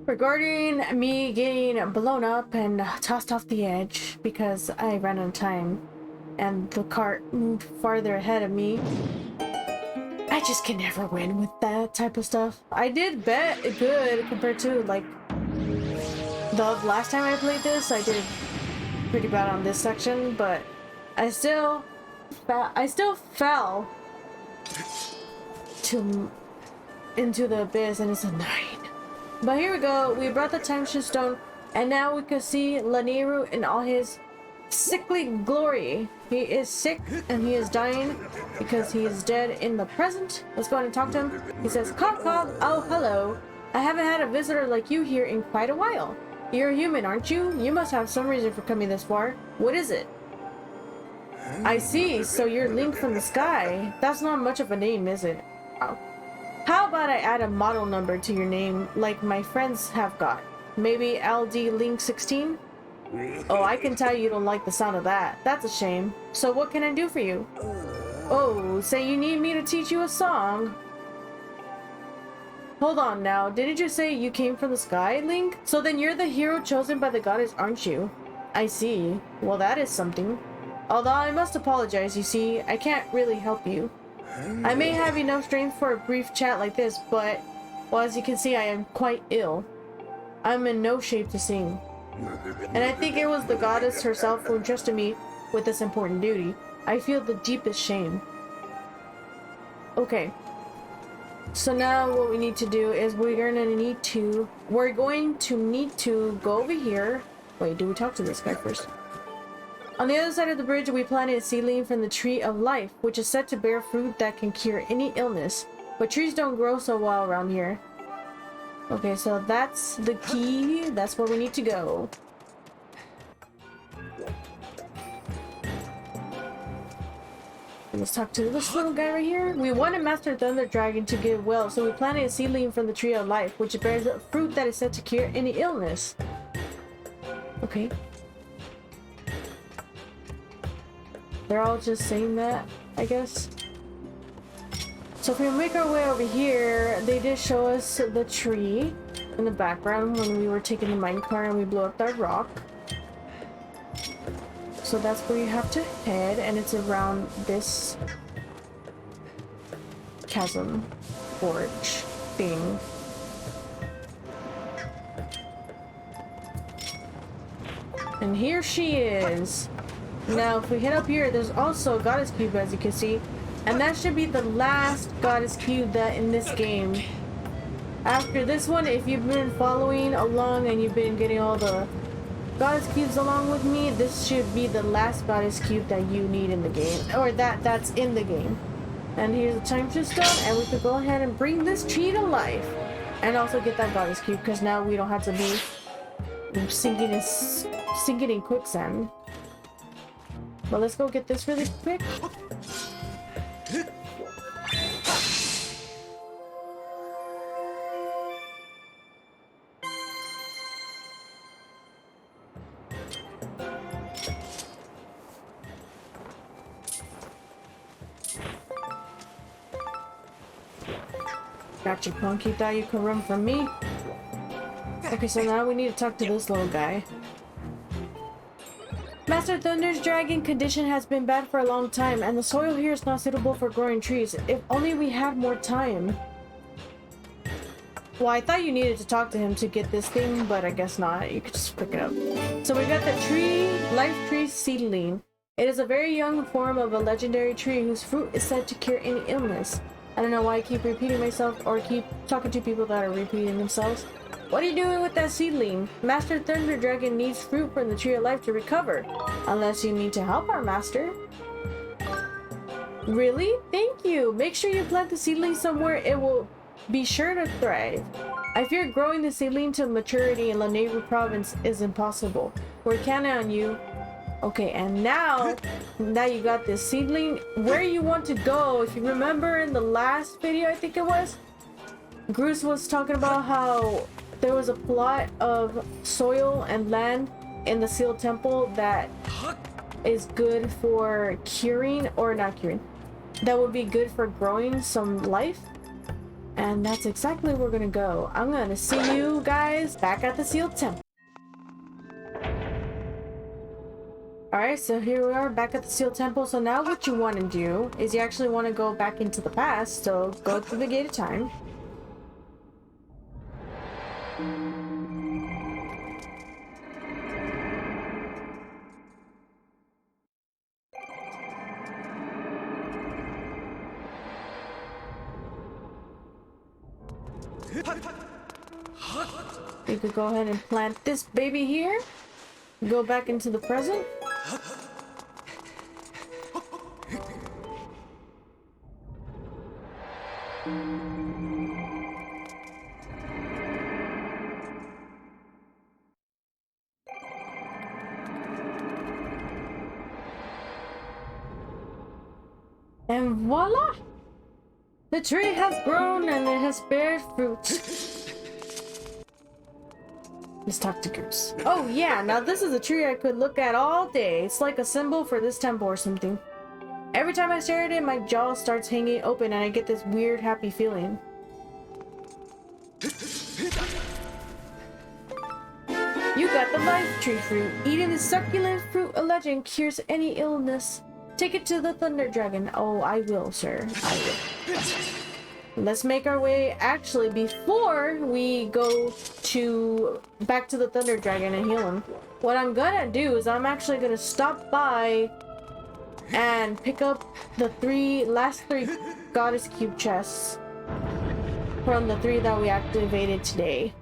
[SPEAKER 1] Regarding me getting blown up and tossed off the edge because I ran out of time and the cart moved farther ahead of me, I just can never win with that type of stuff. I did bet good compared to like the last time I played this. I did pretty bad on this section, but I still fell into the abyss, and it's a 9. But here we go, we brought the time stone, and now we can see Laniru in all his sickly glory. He is sick and he is dying because he is dead in the present. Let's go ahead and talk to him. He says, "Cock cock, oh hello. I haven't had a visitor like you here in quite a while. You're a human, aren't you? You must have some reason for coming this far. What is it?" "I see, so you're Link from the sky. That's not much of a name, is it?" "Oh. How about I add a model number to your name like my friends have got? Maybe LD Link 16? Oh, I can tell you don't like the sound of that. That's a shame. So what can I do for you?" "Oh, say you need me to teach you a song?" "Hold on now, didn't you say you came from the sky, Link? So then you're the hero chosen by the goddess, aren't you?" "I see. Well, that is something. Although I must apologize, you see, I can't really help you. I may have enough strength for a brief chat like this, but, well, as you can see, I am quite ill. I'm in no shape to sing. And I think it was the goddess herself who entrusted me with this important duty. I feel the deepest shame." Okay. So now what we need to do is we're going to need to go over here. Wait, do we talk to this guy first? "On the other side of the bridge, we planted a seedling from the tree of life, which is said to bear fruit that can cure any illness. But trees don't grow so well around here." Okay, so that's the key. That's where we need to go. Let's talk to this little guy right here. "We wanted Master Thunder Dragon to get well, so we planted a seedling from the tree of life, which bears a fruit that is said to cure any illness." Okay. They're all just saying that, I guess. So if we make our way over here, they did show us the tree in the background when we were taking the minecart and we blew up that rock. So that's where you have to head, and it's around this chasm forge thing. And here she is. Now, if we head up here, there's also a goddess cube, as you can see, and that should be the last goddess cube that in this game. After this one, if you've been following along and you've been getting all the goddess cubes along with me, this should be the last goddess cube that you need in the game, or that's in the game. And here's the time stone, and we could go ahead and bring this tree to life, and also get that goddess cube, because now we don't have to be sinking in quicksand. But let's go get this really quick. Gotcha, punk. You thought you could run from me? Okay, so now we need to talk to this little guy. "Master Thunder's dragon condition has been bad for a long time, and the soil here is not suitable for growing trees. If only we had more time." Well, I thought you needed to talk to him to get this thing, but I guess not. You could just pick it up. So we got the life tree seedling. It is a very young form of a legendary tree whose fruit is said to cure any illness. I don't know why I keep repeating myself or keep talking to people that are repeating themselves. What are you doing with that seedling? Master Thunder Dragon needs fruit from the Tree of Life to recover. Unless you need to help our master. Really? Thank you. Make sure you plant the seedling somewhere it will be sure to thrive. I fear growing the seedling to maturity in Lanayru province is impossible. We're counting on you. Okay, and now you got this seedling, where you want to go. If you remember in the last video, I think it was, Bruce was talking about how there was a plot of soil and land in the sealed temple that is good for curing, or not curing, that would be good for growing some life. And that's exactly where we're gonna go. I'm gonna see you guys back at the sealed temple. Alright, so here we are back at the sealed temple. So now what you want to do is you actually want to go back into the past. So go through the gate of time. You could go ahead and plant this baby here. Go back into the present. And voila! The tree has grown and it has beared fruit. Let's talk to Goose. Oh yeah, now this is a tree I could look at all day. It's like a symbol for this temple or something. Every time I stare at it, my jaw starts hanging open and I get this weird happy feeling. You got the life tree fruit. Eating the succulent fruit, a legend, cures any illness. Take it to the Thunder Dragon. Oh, I will, sir. I will. Let's make our way. Actually, before we go back to the Thunder Dragon and heal him, what I'm gonna do is I'm actually gonna stop by and pick up the last three Goddess Cube chests from the 3 that we activated today.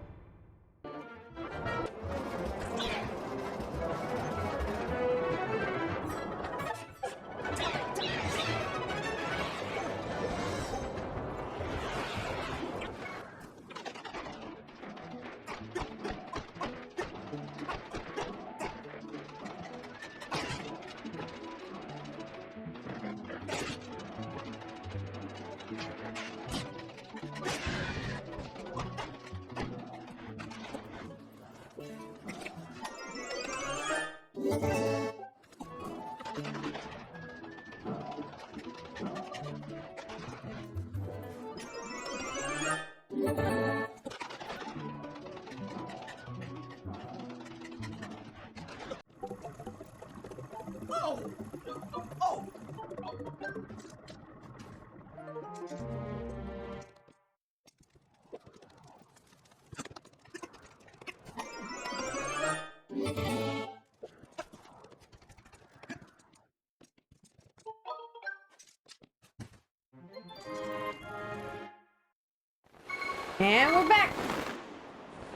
[SPEAKER 1] And we're back!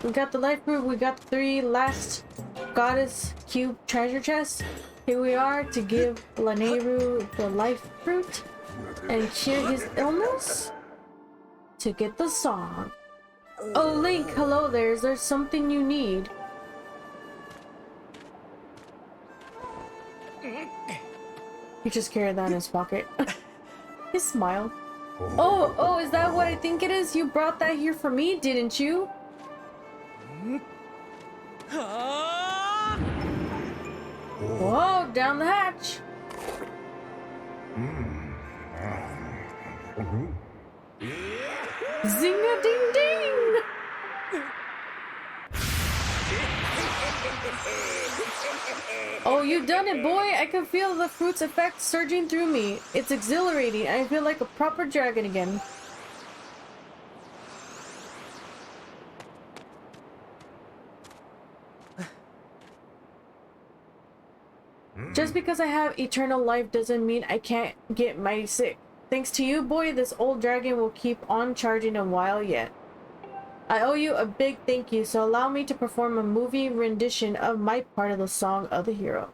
[SPEAKER 1] We got the life fruit, we got the 3 last Goddess Cube treasure chests. Here we are to give Lanayru the life fruit and cure his illness. To get the song. Oh Link, hello there, is there something you need? He just carried that in his pocket. His smile. Oh, is that what I think it is? You brought that here for me, didn't you? Whoa, down the hatch. Zing-a-ding-ding! Oh, you done it, boy! I can feel the fruit's effect surging through me. It's exhilarating. I feel like a proper dragon again. Just because I have eternal life doesn't mean I can't get mighty sick. Thanks to you, boy, this old dragon will keep on charging a while yet. I owe you a big thank you, so allow me to perform a movie rendition of my part of the song of the hero.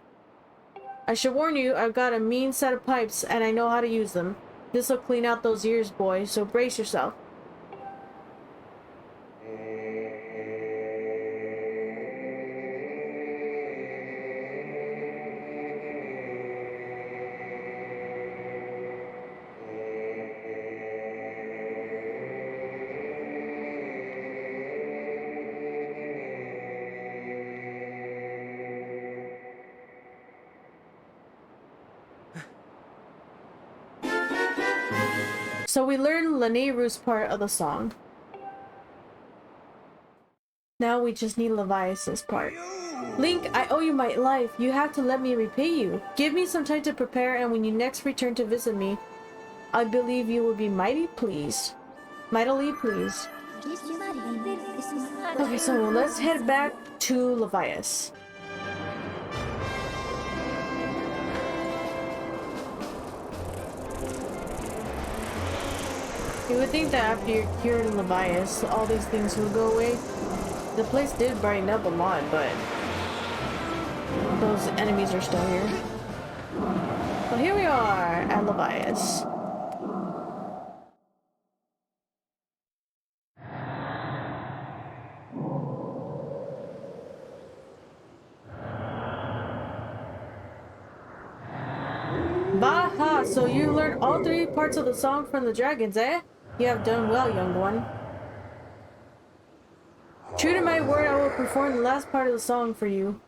[SPEAKER 1] I should warn you, I've got a mean set of pipes, and I know how to use them. This'll clean out those ears, boy, so brace yourself. So we learned Lanayru's part of the song. Now we just need Levias's part. Link, I owe you my life. You have to let me repay you. Give me some time to prepare, and when you next return to visit me, I believe you will be mightily pleased. Okay, so let's head back to Levias. You would think that after you're cured in Levias, all these things will go away. The place did brighten up a lot, but those enemies are still here. Well, here we are at Levias. Baha! So you learned all 3 parts of the song from the dragons, eh? You have done well, young one. True to my word, I will perform the last part of the song for you.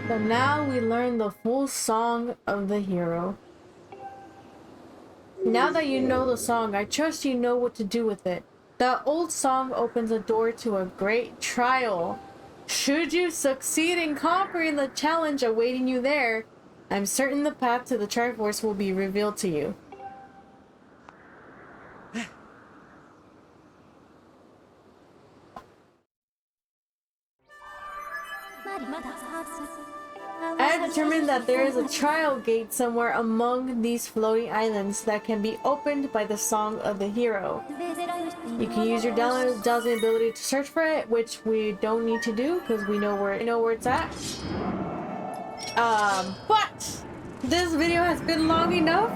[SPEAKER 1] So now we learn the full song of the hero. Now that you know the song, I trust you know what to do with it. The old song opens a door to a great trial. Should you succeed in conquering the challenge awaiting you there, I'm certain the path to the Triforce will be revealed to you. I have determined that there is a trial gate somewhere among these floating islands that can be opened by the song of the hero. You can use your dowsing ability to search for it, which we don't need to do because we know where it's at. But this video has been long enough.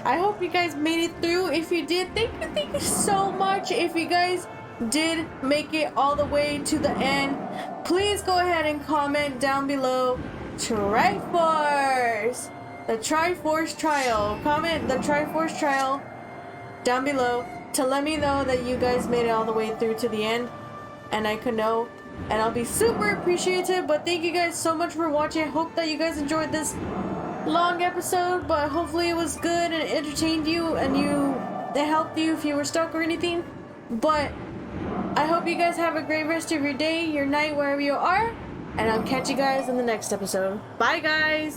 [SPEAKER 1] I hope you guys made it through. If you did, thank you so much. If you guys did make it all the way to the end, please go ahead and comment down below Triforce! The Triforce trial. Comment the Triforce trial down below to let me know that you guys made it all the way through to the end, and I could know, and I'll be super appreciative. But thank you guys so much for watching. I hope that you guys enjoyed this long episode, but hopefully it was good and it entertained you and it helped you if you were stuck or anything. But I hope you guys have a great rest of your day, your night, wherever you are, and I'll catch you guys in the next episode. Bye guys!